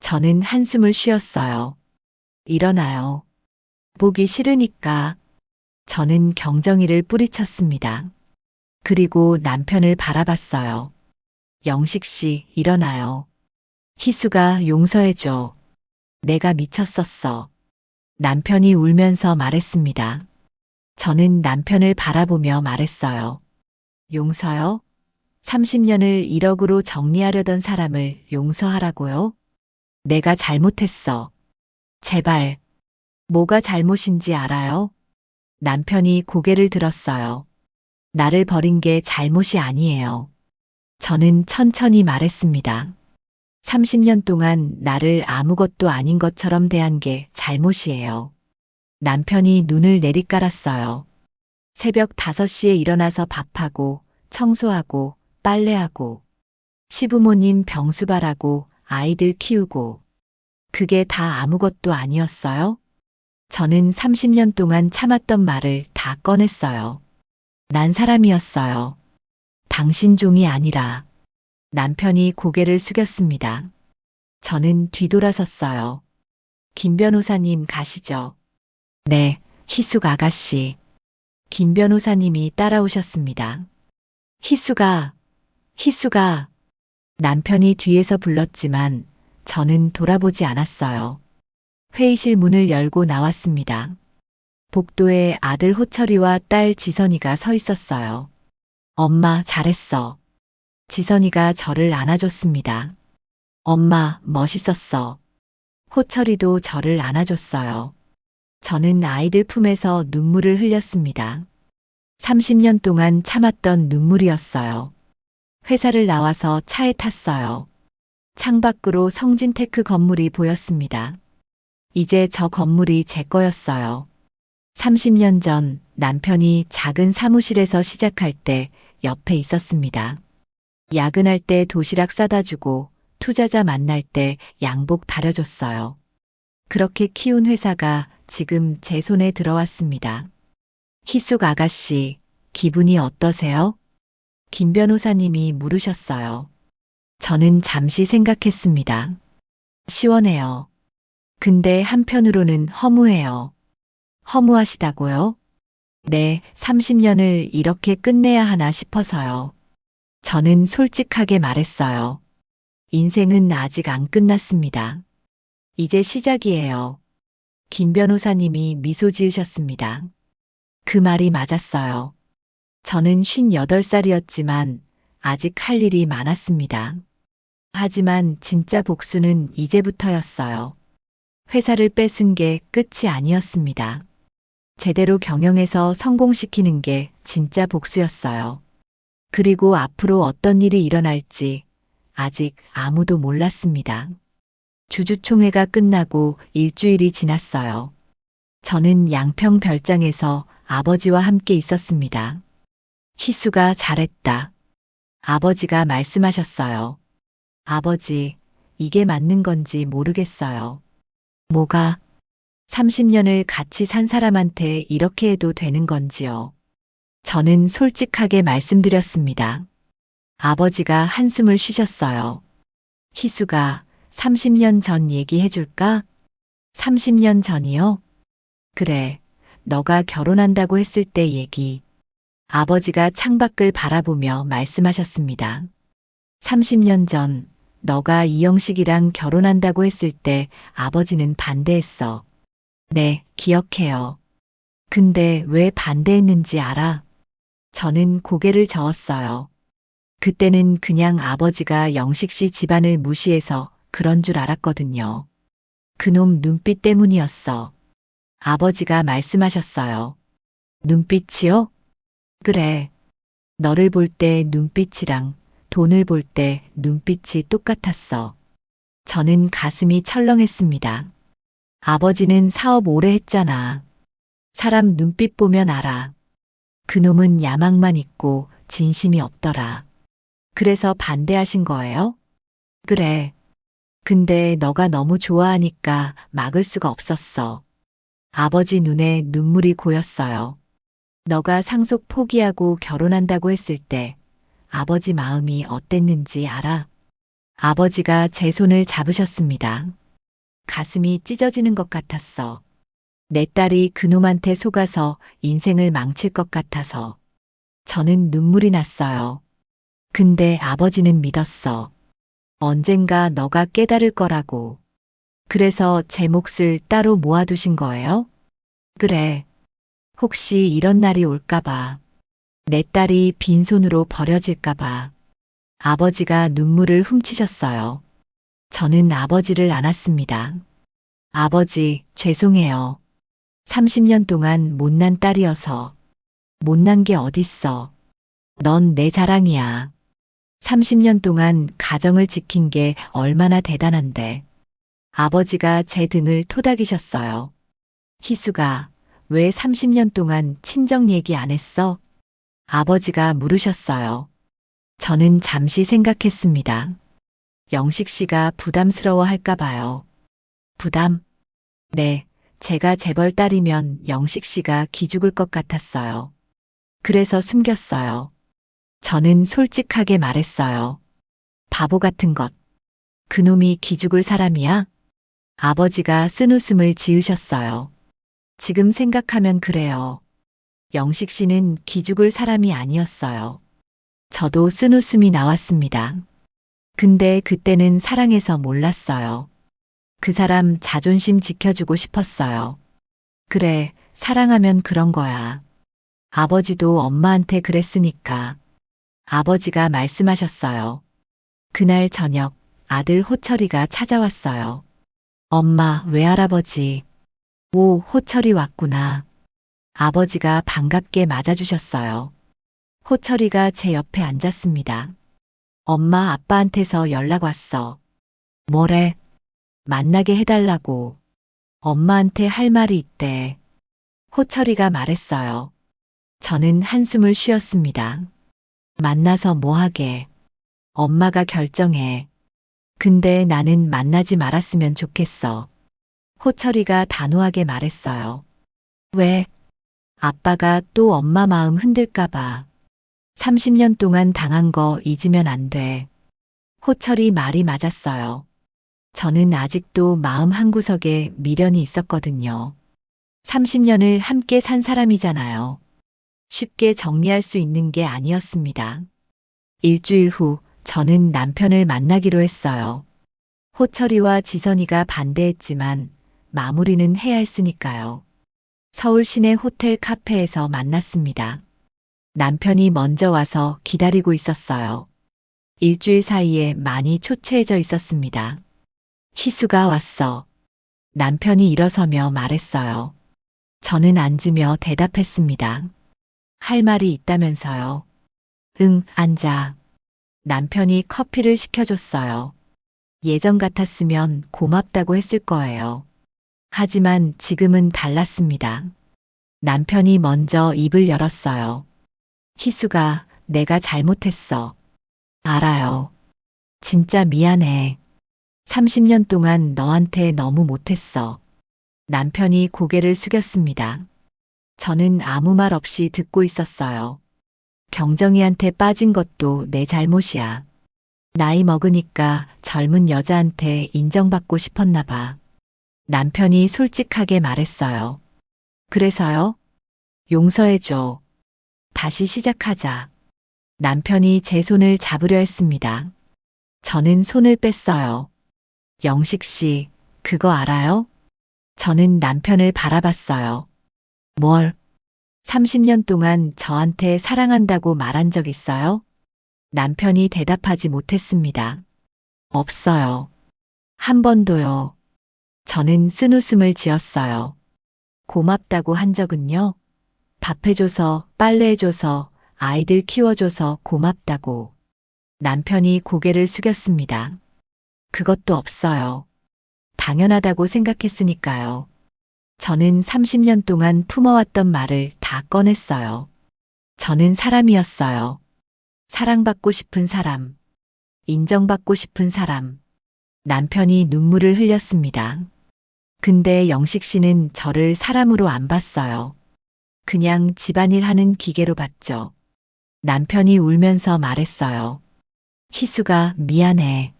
저는 한숨을 쉬었어요. 일어나요. 보기 싫으니까. 저는 경정이를 뿌리쳤습니다. 그리고 남편을 바라봤어요. 영식 씨, 일어나요. 희수가 용서해줘. 내가 미쳤었어. 남편이 울면서 말했습니다. 저는 남편을 바라보며 말했어요. 용서요? 30년을 1억으로 정리하려던 사람을 용서하라고요? 내가 잘못했어. 제발. 뭐가 잘못인지 알아요? 남편이 고개를 들었어요. 나를 버린 게 잘못이 아니에요. 저는 천천히 말했습니다. 30년 동안 나를 아무것도 아닌 것처럼 대한 게 잘못이에요. 남편이 눈을 내리깔았어요. 새벽 5시에 일어나서 밥하고, 청소하고, 빨래하고, 시부모님 병수발하고, 아이들 키우고. 그게 다 아무것도 아니었어요? 저는 30년 동안 참았던 말을 다 꺼냈어요. 난 사람이었어요. 당신 종이 아니라. 남편이 고개를 숙였습니다. 저는 뒤돌아섰어요. 김 변호사님 가시죠. 네, 희숙 아가씨. 김 변호사님이 따라오셨습니다. 희숙아, 희숙아. 남편이 뒤에서 불렀지만 저는 돌아보지 않았어요. 회의실 문을 열고 나왔습니다. 복도에 아들 호철이와 딸 지선이가 서 있었어요. 엄마, 잘했어. 지선이가 저를 안아줬습니다. 엄마, 멋있었어. 호철이도 저를 안아줬어요. 저는 아이들 품에서 눈물을 흘렸습니다. 30년 동안 참았던 눈물이었어요. 회사를 나와서 차에 탔어요. 창밖으로 성진테크 건물이 보였습니다. 이제 저 건물이 제 거였어요. 30년 전 남편이 작은 사무실에서 시작할 때 옆에 있었습니다. 야근할 때 도시락 싸다 주고 투자자 만날 때 양복 다려줬어요. 그렇게 키운 회사가 지금 제 손에 들어왔습니다. 희숙 아가씨, 기분이 어떠세요? 김 변호사님이 물으셨어요. 저는 잠시 생각했습니다. 시원해요. 근데 한편으로는 허무해요. 허무하시다고요? 네, 30년을 이렇게 끝내야 하나 싶어서요. 저는 솔직하게 말했어요. 인생은 아직 안 끝났습니다. 이제 시작이에요. 김 변호사님이 미소 지으셨습니다. 그 말이 맞았어요. 저는 58살이었지만 아직 할 일이 많았습니다. 하지만 진짜 복수는 이제부터였어요. 회사를 뺏은 게 끝이 아니었습니다. 제대로 경영해서 성공시키는 게 진짜 복수였어요. 그리고 앞으로 어떤 일이 일어날지 아직 아무도 몰랐습니다. 주주총회가 끝나고 일주일이 지났어요. 저는 양평 별장에서 아버지와 함께 있었습니다. 희수가 잘했다. 아버지가 말씀하셨어요. 아버지, 이게 맞는 건지 모르겠어요. 뭐가? 30년을 같이 산 사람한테 이렇게 해도 되는 건지요. 저는 솔직하게 말씀드렸습니다. 아버지가 한숨을 쉬셨어요. 희수가 30년 전 얘기해 줄까? 30년 전이요? 그래, 너가 결혼한다고 했을 때 얘기. 아버지가 창밖을 바라보며 말씀하셨습니다. 30년 전 너가 이영식이랑 결혼한다고 했을 때 아버지는 반대했어. 네, 기억해요. 근데 왜 반대했는지 알아? 저는 고개를 저었어요. 그때는 그냥 아버지가 영식 씨 집안을 무시해서 그런 줄 알았거든요. 그놈 눈빛 때문이었어. 아버지가 말씀하셨어요. 눈빛이요? 그래. 너를 볼 때 눈빛이랑 돈을 볼 때 눈빛이 똑같았어. 저는 가슴이 철렁했습니다. 아버지는 사업 오래 했잖아. 사람 눈빛 보면 알아. 그놈은 야망만 있고 진심이 없더라. 그래서 반대하신 거예요? 그래. 근데 너가 너무 좋아하니까 막을 수가 없었어. 아버지 눈에 눈물이 고였어요. 너가 상속 포기하고 결혼한다고 했을 때 아버지 마음이 어땠는지 알아? 아버지가 제 손을 잡으셨습니다. 가슴이 찢어지는 것 같았어. 내 딸이 그놈한테 속아서 인생을 망칠 것 같아서. 저는 눈물이 났어요. 근데 아버지는 믿었어. 언젠가 너가 깨달을 거라고. 그래서 제 몫을 따로 모아두신 거예요? 그래. 혹시 이런 날이 올까봐. 내 딸이 빈손으로 버려질까봐. 아버지가 눈물을 훔치셨어요. 저는 아버지를 안았습니다. 아버지, 죄송해요. 30년 동안 못난 딸이어서. 못난 게 어딨어. 넌 내 자랑이야. 30년 동안 가정을 지킨 게 얼마나 대단한데. 아버지가 제 등을 토닥이셨어요. 희수가 왜 30년 동안 친정 얘기 안 했어? 아버지가 물으셨어요. 저는 잠시 생각했습니다. 영식 씨가 부담스러워 할까 봐요. 부담? 네, 제가 재벌 딸이면 영식 씨가 기죽을 것 같았어요. 그래서 숨겼어요. 저는 솔직하게 말했어요. 바보 같은 것. 그놈이 기죽을 사람이야? 아버지가 쓴웃음을 지으셨어요. 지금 생각하면 그래요. 영식 씨는 기죽을 사람이 아니었어요. 저도 쓴웃음이 나왔습니다. 근데 그때는 사랑해서 몰랐어요. 그 사람 자존심 지켜주고 싶었어요. 그래, 사랑하면 그런 거야. 아버지도 엄마한테 그랬으니까. 아버지가 말씀하셨어요. 그날 저녁 아들 호철이가 찾아왔어요. 엄마, 외할아버지. 오, 호철이 왔구나. 아버지가 반갑게 맞아주셨어요. 호철이가 제 옆에 앉았습니다. 엄마, 아빠한테서 연락 왔어. 뭐래? 만나게 해달라고. 엄마한테 할 말이 있대. 호철이가 말했어요. 저는 한숨을 쉬었습니다. 만나서 뭐 하게. 엄마가 결정해. 근데 나는 만나지 말았으면 좋겠어. 호철이가 단호하게 말했어요. 왜? 아빠가 또 엄마 마음 흔들까봐. 30년 동안 당한 거 잊으면 안 돼. 호철이 말이 맞았어요. 저는 아직도 마음 한구석에 미련이 있었거든요. 30년을 함께 산 사람이잖아요. 쉽게 정리할 수 있는 게 아니었습니다. 일주일 후 저는 남편을 만나기로 했어요. 호철이와 지선이가 반대했지만 마무리는 해야 했으니까요. 서울 시내 호텔 카페에서 만났습니다. 남편이 먼저 와서 기다리고 있었어요. 일주일 사이에 많이 초췌해져 있었습니다. 희수가 왔어. 남편이 일어서며 말했어요. 저는 앉으며 대답했습니다. 할 말이 있다면서요. 응, 앉아. 남편이 커피를 시켜줬어요. 예전 같았으면 고맙다고 했을 거예요. 하지만 지금은 달랐습니다. 남편이 먼저 입을 열었어요. 희수가 내가 잘못했어. 알아요. 진짜 미안해. 30년 동안 너한테 너무 못했어. 남편이 고개를 숙였습니다. 저는 아무 말 없이 듣고 있었어요. 경정이한테 빠진 것도 내 잘못이야. 나이 먹으니까 젊은 여자한테 인정받고 싶었나 봐. 남편이 솔직하게 말했어요. 그래서요? 용서해줘. 다시 시작하자. 남편이 제 손을 잡으려 했습니다. 저는 손을 뺐어요. 영식 씨, 그거 알아요? 저는 남편을 바라봤어요. 뭘? 30년 동안 저한테 사랑한다고 말한 적 있어요? 남편이 대답하지 못했습니다. 없어요. 한 번도요. 저는 쓴웃음을 지었어요. 고맙다고 한 적은요? 밥해줘서, 빨래해줘서, 아이들 키워줘서 고맙다고. 남편이 고개를 숙였습니다. 그것도 없어요. 당연하다고 생각했으니까요. 저는 30년 동안 품어왔던 말을 다 꺼냈어요. 저는 사람이었어요. 사랑받고 싶은 사람, 인정받고 싶은 사람. 남편이 눈물을 흘렸습니다. 근데 영식 씨는 저를 사람으로 안 봤어요. 그냥 집안일 하는 기계로 봤죠. 남편이 울면서 말했어요. 희수가 미안해.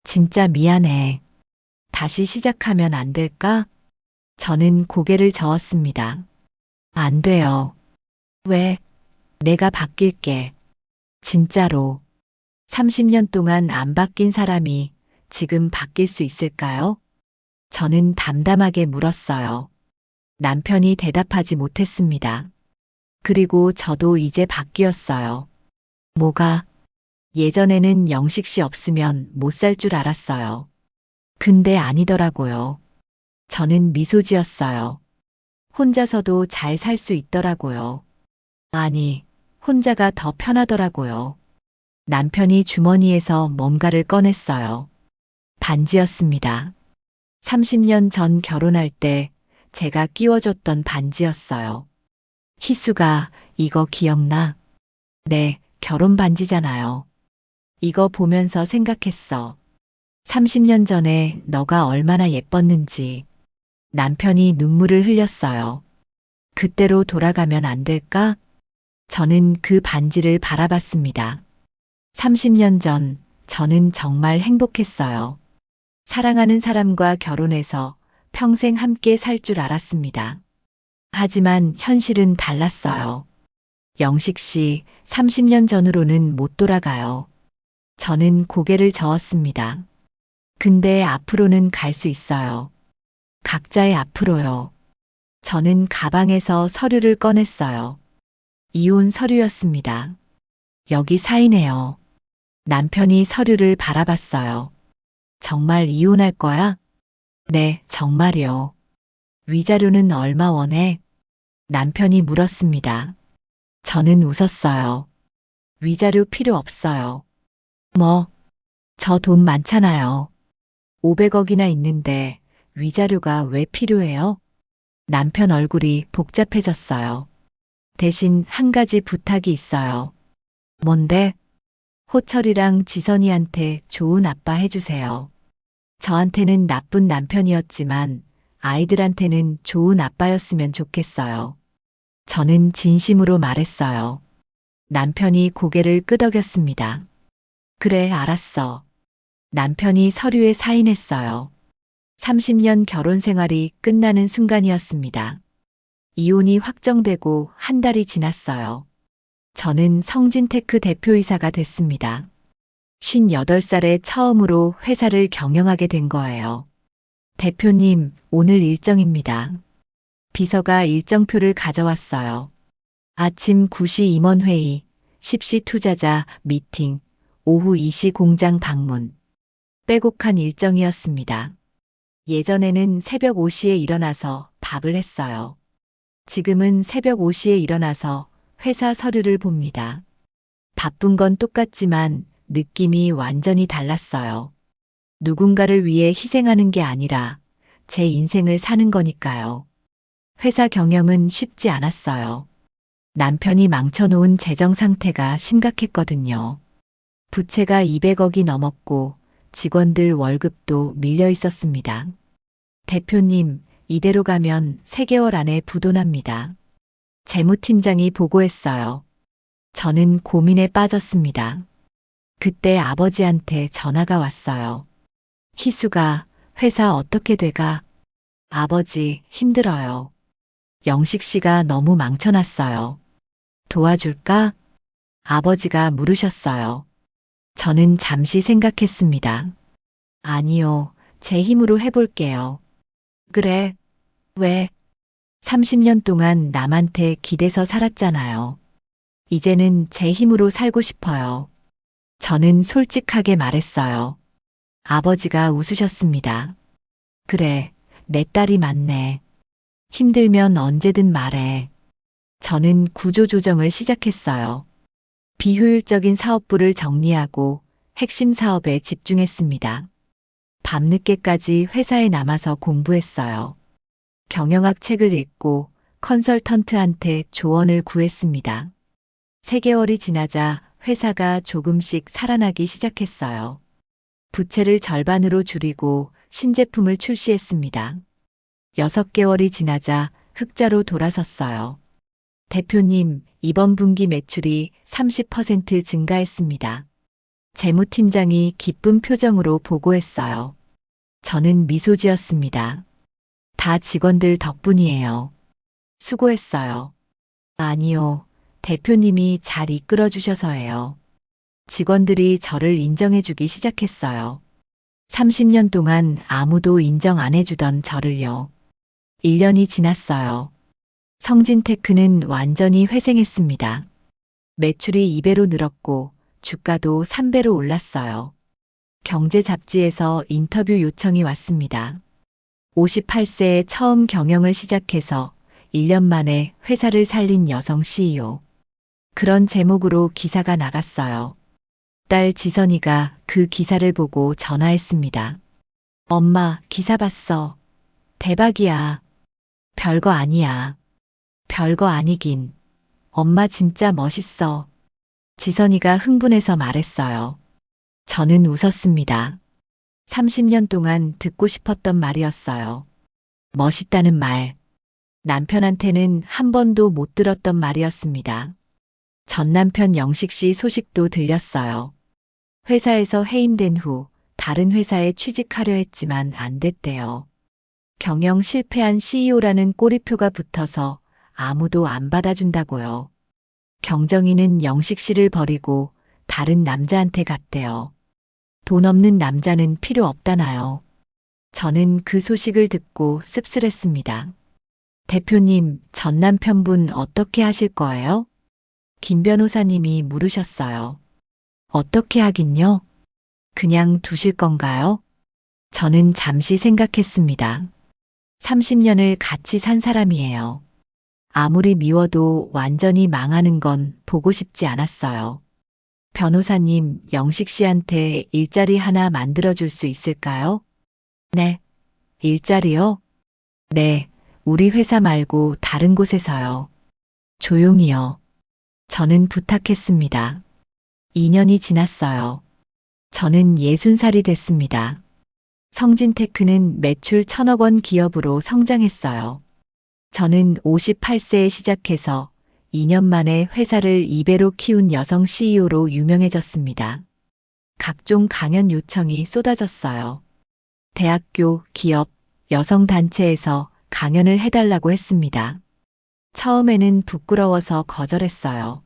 진짜 미안해. 다시 시작하면 안 될까? 저는 고개를 저었습니다. 안 돼요. 왜? 내가 바뀔게. 진짜로. 30년 동안 안 바뀐 사람이 지금 바뀔 수 있을까요? 저는 담담하게 물었어요. 남편이 대답하지 못했습니다. 그리고 저도 이제 바뀌었어요. 뭐가? 예전에는 영식 씨 없으면 못 살 줄 알았어요. 근데 아니더라고요. 저는 미소 지었어요. 혼자서도 잘 살 수 있더라고요. 아니, 혼자가 더 편하더라고요. 남편이 주머니에서 뭔가를 꺼냈어요. 반지였습니다. 30년 전 결혼할 때 제가 끼워줬던 반지였어요. 희수가 이거 기억나? 네, 결혼 반지잖아요. 이거 보면서 생각했어. 30년 전에 너가 얼마나 예뻤는지. 남편이 눈물을 흘렸어요. 그때로 돌아가면 안 될까? 저는 그 반지를 바라봤습니다. 30년 전 저는 정말 행복했어요. 사랑하는 사람과 결혼해서 평생 함께 살 줄 알았습니다. 하지만 현실은 달랐어요. 영식 씨, 30년 전으로는 못 돌아가요. 저는 고개를 저었습니다. 근데 앞으로는 갈 수 있어요. 각자의 앞으로요. 저는 가방에서 서류를 꺼냈어요. 이혼 서류였습니다. 여기 사인해요. 남편이 서류를 바라봤어요. 정말 이혼할 거야? 네, 정말이요. 위자료는 얼마 원해? 남편이 물었습니다. 저는 웃었어요. 위자료 필요 없어요. 뭐, 저 돈 많잖아요. 500억이나 있는데 위자료가 왜 필요해요? 남편 얼굴이 복잡해졌어요. 대신 한 가지 부탁이 있어요. 뭔데? 호철이랑 지선이한테 좋은 아빠 해주세요. 저한테는 나쁜 남편이었지만 아이들한테는 좋은 아빠였으면 좋겠어요. 저는 진심으로 말했어요. 남편이 고개를 끄덕였습니다. 그래, 알았어. 남편이 서류에 사인했어요. 30년 결혼 생활이 끝나는 순간이었습니다. 이혼이 확정되고 한 달이 지났어요. 저는 성진테크 대표이사가 됐습니다. 58살에 처음으로 회사를 경영하게 된 거예요. 대표님, 오늘 일정입니다. 비서가 일정표를 가져왔어요. 아침 9시 임원회의, 10시 투자자 미팅, 오후 2시 공장 방문. 빼곡한 일정이었습니다. 예전에는 새벽 5시에 일어나서 밥을 했어요. 지금은 새벽 5시에 일어나서 회사 서류를 봅니다. 바쁜 건 똑같지만 느낌이 완전히 달랐어요. 누군가를 위해 희생하는 게 아니라 제 인생을 사는 거니까요. 회사 경영은 쉽지 않았어요. 남편이 망쳐놓은 재정 상태가 심각했거든요. 부채가 200억이 넘었고 직원들 월급도 밀려 있었습니다. 대표님, 이대로 가면 3개월 안에 부도납니다. 재무팀장이 보고했어요. 저는 고민에 빠졌습니다. 그때 아버지한테 전화가 왔어요. 희수가 회사 어떻게 돼가? 아버지, 힘들어요. 영식 씨가 너무 망쳐놨어요. 도와줄까? 아버지가 물으셨어요. 저는 잠시 생각했습니다. 아니요, 제 힘으로 해볼게요. 그래, 왜? 30년 동안 남한테 기대서 살았잖아요. 이제는 제 힘으로 살고 싶어요. 저는 솔직하게 말했어요. 아버지가 웃으셨습니다. 그래, 내 딸이 맞네. 힘들면 언제든 말해. 저는 구조조정을 시작했어요. 비효율적인 사업부를 정리하고 핵심 사업에 집중했습니다. 밤늦게까지 회사에 남아서 공부했어요. 경영학 책을 읽고 컨설턴트한테 조언을 구했습니다. 3개월이 지나자 회사가 조금씩 살아나기 시작했어요. 부채를 절반으로 줄이고 신제품을 출시했습니다. 6개월이 지나자 흑자로 돌아섰어요. 대표님, 이번 분기 매출이 30% 증가했습니다. 재무팀장이 기쁜 표정으로 보고했어요. 저는 미소 지었습니다. 다 직원들 덕분이에요. 수고했어요. 아니요, 대표님이 잘 이끌어 주셔서예요. 직원들이 저를 인정해주기 시작했어요. 30년 동안 아무도 인정 안 해주던 저를요. 1년이 지났어요. 성진테크는 완전히 회생했습니다. 매출이 2배로 늘었고 주가도 3배로 올랐어요. 경제 잡지에서 인터뷰 요청이 왔습니다. 58세에 처음 경영을 시작해서 1년 만에 회사를 살린 여성 CEO. 그런 제목으로 기사가 나갔어요. 딸 지선이가 그 기사를 보고 전화했습니다. 엄마, 기사 봤어. 대박이야. 별거 아니야. 별거 아니긴. 엄마 진짜 멋있어. 지선이가 흥분해서 말했어요. 저는 웃었습니다. 30년 동안 듣고 싶었던 말이었어요. 멋있다는 말. 남편한테는 한 번도 못 들었던 말이었습니다. 전 남편 영식 씨 소식도 들렸어요. 회사에서 해임된 후 다른 회사에 취직하려 했지만 안 됐대요. 경영 실패한 CEO라는 꼬리표가 붙어서 아무도 안 받아준다고요. 경정이는 영식 씨를 버리고 다른 남자한테 갔대요. 돈 없는 남자는 필요 없다나요. 저는 그 소식을 듣고 씁쓸했습니다. 대표님, 전 남편분 어떻게 하실 거예요? 김 변호사님이 물으셨어요. 어떻게 하긴요? 그냥 두실 건가요? 저는 잠시 생각했습니다. 30년을 같이 산 사람이에요. 아무리 미워도 완전히 망하는 건 보고 싶지 않았어요. 변호사님, 영식 씨한테 일자리 하나 만들어줄 수 있을까요? 네. 일자리요? 네. 우리 회사 말고 다른 곳에서요. 조용히요. 저는 부탁했습니다. 2년이 지났어요. 저는 60살이 됐습니다. 성진테크는 매출 1,000억 원 기업으로 성장했어요. 저는 58세에 시작해서 2년 만에 회사를 2배로 키운 여성 CEO로 유명해졌습니다. 각종 강연 요청이 쏟아졌어요. 대학교, 기업, 여성단체에서 강연을 해달라고 했습니다. 처음에는 부끄러워서 거절했어요.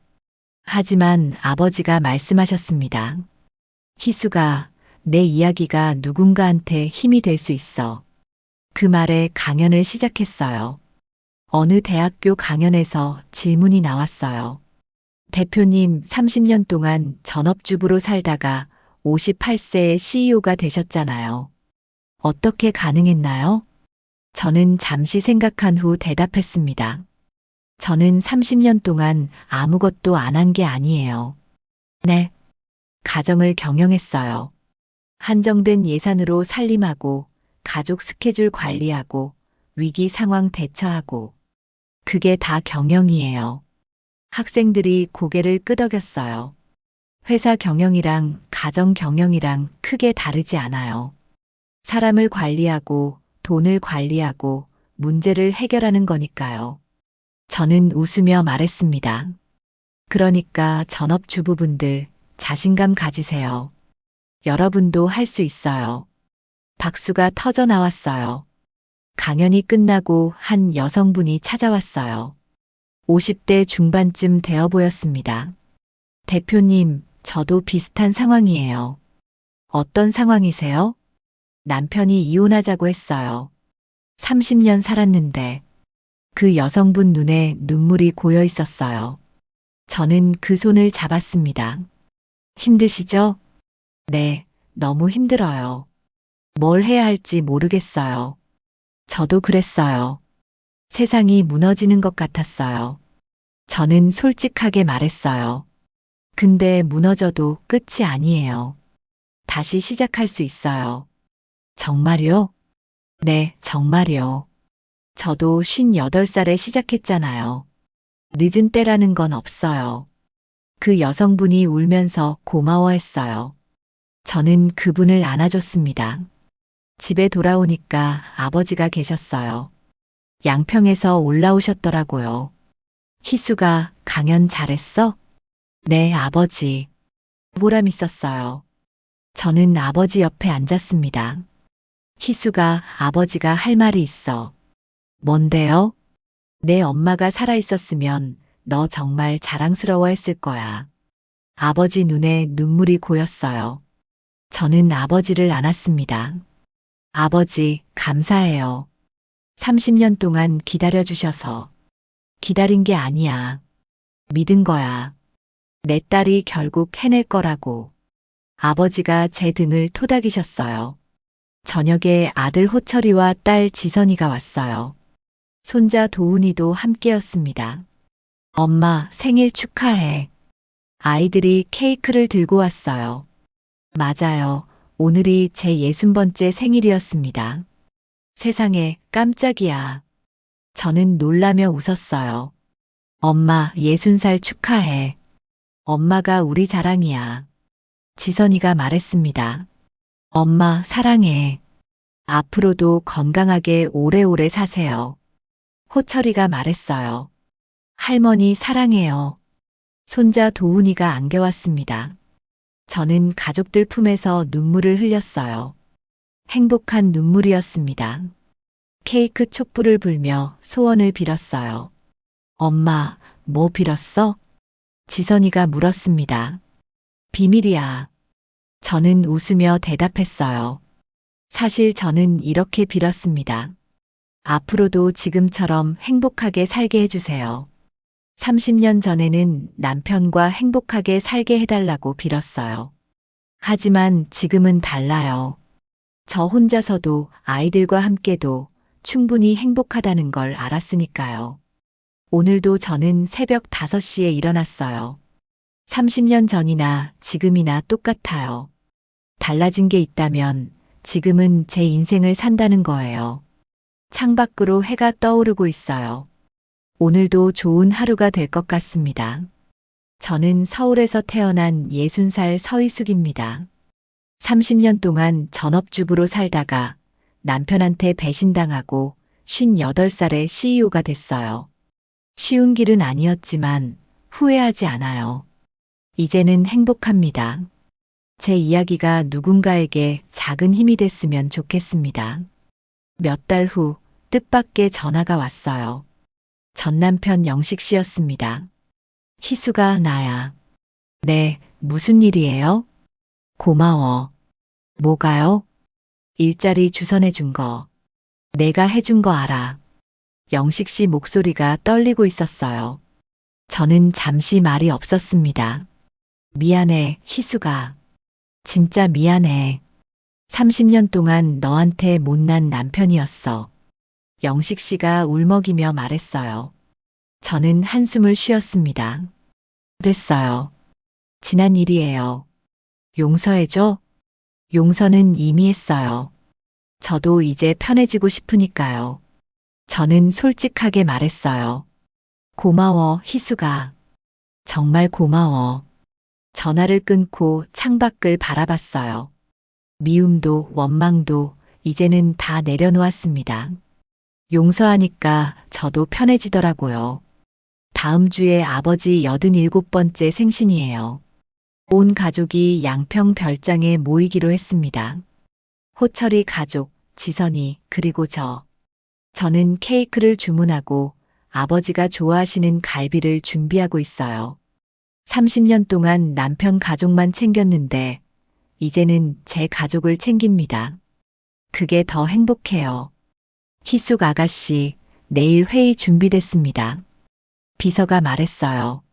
하지만 아버지가 말씀하셨습니다. 희수가, 내 이야기가 누군가한테 힘이 될 수 있어. 그 말에 강연을 시작했어요. 어느 대학교 강연에서 질문이 나왔어요. 대표님, 30년 동안 전업주부로 살다가 58세에 CEO가 되셨잖아요. 어떻게 가능했나요? 저는 잠시 생각한 후 대답했습니다. 저는 30년 동안 아무것도 안 한 게 아니에요. 네. 가정을 경영했어요. 한정된 예산으로 살림하고, 가족 스케줄 관리하고, 위기 상황 대처하고. 그게 다 경영이에요. 학생들이 고개를 끄덕였어요. 회사 경영이랑 가정 경영이랑 크게 다르지 않아요. 사람을 관리하고, 돈을 관리하고, 문제를 해결하는 거니까요. 저는 웃으며 말했습니다. 그러니까 전업주부분들 자신감 가지세요. 여러분도 할 수 있어요. 박수가 터져 나왔어요. 강연이 끝나고 한 여성분이 찾아왔어요. 50대 중반쯤 되어 보였습니다. 대표님, 저도 비슷한 상황이에요. 어떤 상황이세요? 남편이 이혼하자고 했어요. 30년 살았는데. 그 여성분 눈에 눈물이 고여 있었어요. 저는 그 손을 잡았습니다. 힘드시죠? 네, 너무 힘들어요. 뭘 해야 할지 모르겠어요. 저도 그랬어요. 세상이 무너지는 것 같았어요. 저는 솔직하게 말했어요. 근데 무너져도 끝이 아니에요. 다시 시작할 수 있어요. 정말요? 네, 정말요. 저도 58살에 시작했잖아요. 늦은 때라는 건 없어요. 그 여성분이 울면서 고마워했어요. 저는 그분을 안아줬습니다. 집에 돌아오니까 아버지가 계셨어요. 양평에서 올라오셨더라고요. 희수가 강연 잘했어? 네, 아버지. 보람 있었어요. 저는 아버지 옆에 앉았습니다. 희수가 아버지가 할 말이 있어. 뭔데요? 내 엄마가 살아있었으면 너 정말 자랑스러워 했을 거야. 아버지 눈에 눈물이 고였어요. 저는 아버지를 안았습니다. 아버지, 감사해요. 30년 동안 기다려주셔서. 기다린 게 아니야. 믿은 거야. 내 딸이 결국 해낼 거라고. 아버지가 제 등을 토닥이셨어요. 저녁에 아들 호철이와 딸 지선이가 왔어요. 손자 도훈이도 함께였습니다. 엄마 생일 축하해. 아이들이 케이크를 들고 왔어요. 맞아요. 오늘이 제 60번째 생일이었습니다. 세상에 깜짝이야. 저는 놀라며 웃었어요. 엄마 60살 축하해. 엄마가 우리 자랑이야. 지선이가 말했습니다. 엄마 사랑해. 앞으로도 건강하게 오래오래 사세요. 호철이가 말했어요. 할머니 사랑해요. 손자 도훈이가 안겨왔습니다. 저는 가족들 품에서 눈물을 흘렸어요. 행복한 눈물이었습니다. 케이크 촛불을 불며 소원을 빌었어요. 엄마, 뭐 빌었어? 지선이가 물었습니다. 비밀이야. 저는 웃으며 대답했어요. 사실 저는 이렇게 빌었습니다. 앞으로도 지금처럼 행복하게 살게 해주세요. 30년 전에는 남편과 행복하게 살게 해달라고 빌었어요. 하지만 지금은 달라요. 저 혼자서도 아이들과 함께도 충분히 행복하다는 걸 알았으니까요. 오늘도 저는 새벽 5시에 일어났어요. 30년 전이나 지금이나 똑같아요. 달라진 게 있다면 지금은 제 인생을 산다는 거예요. 창밖으로 해가 떠오르고 있어요. 오늘도 좋은 하루가 될 것 같습니다. 저는 서울에서 태어난 60살 서희숙입니다. 30년 동안 전업주부로 살다가 남편한테 배신당하고 58살에 CEO가 됐어요. 쉬운 길은 아니었지만 후회하지 않아요. 이제는 행복합니다. 제 이야기가 누군가에게 작은 힘이 됐으면 좋겠습니다. 몇 달 후 뜻밖의 전화가 왔어요. 전 남편 영식 씨였습니다. 희수가 나야. 네, 무슨 일이에요? 고마워. 뭐가요? 일자리 주선해 준 거. 내가 해준 거 알아. 영식 씨 목소리가 떨리고 있었어요. 저는 잠시 말이 없었습니다. 미안해, 희수가. 진짜 미안해. 30년 동안 너한테 못난 남편이었어. 영식 씨가 울먹이며 말했어요. 저는 한숨을 쉬었습니다. 됐어요. 지난 일이에요. 용서해줘? 용서는 이미 했어요. 저도 이제 편해지고 싶으니까요. 저는 솔직하게 말했어요. 고마워, 희수가. 정말 고마워. 전화를 끊고 창밖을 바라봤어요. 미움도 원망도 이제는 다 내려놓았습니다. 용서하니까 저도 편해지더라고요. 다음 주에 아버지 87번째 생신이에요. 온 가족이 양평 별장에 모이기로 했습니다. 호철이 가족, 지선이, 그리고 저. 저는 케이크를 주문하고 아버지가 좋아하시는 갈비를 준비하고 있어요. 30년 동안 남편 가족만 챙겼는데 이제는 제 가족을 챙깁니다. 그게 더 행복해요. 희숙 아가씨, 내일 회의 준비됐습니다. 비서가 말했어요.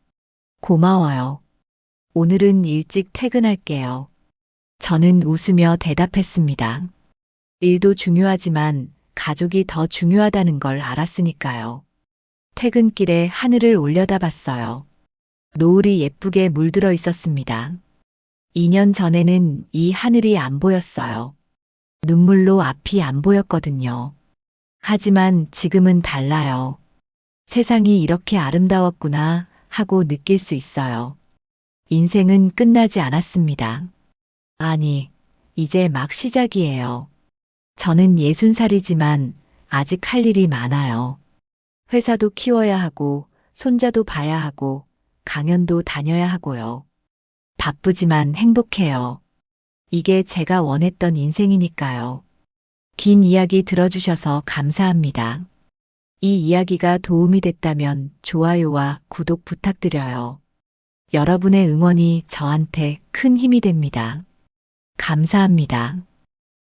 고마워요. 오늘은 일찍 퇴근할게요. 저는 웃으며 대답했습니다. 일도 중요하지만 가족이 더 중요하다는 걸 알았으니까요. 퇴근길에 하늘을 올려다봤어요. 노을이 예쁘게 물들어 있었습니다. 2년 전에는 이 하늘이 안 보였어요. 눈물로 앞이 안 보였거든요. 하지만 지금은 달라요. 세상이 이렇게 아름다웠구나 하고 느낄 수 있어요. 인생은 끝나지 않았습니다. 아니, 이제 막 시작이에요. 저는 60살이지만 아직 할 일이 많아요. 회사도 키워야 하고, 손자도 봐야 하고, 강연도 다녀야 하고요. 바쁘지만 행복해요. 이게 제가 원했던 인생이니까요. 긴 이야기 들어주셔서 감사합니다. 이 이야기가 도움이 됐다면 좋아요와 구독 부탁드려요. 여러분의 응원이 저한테 큰 힘이 됩니다. 감사합니다.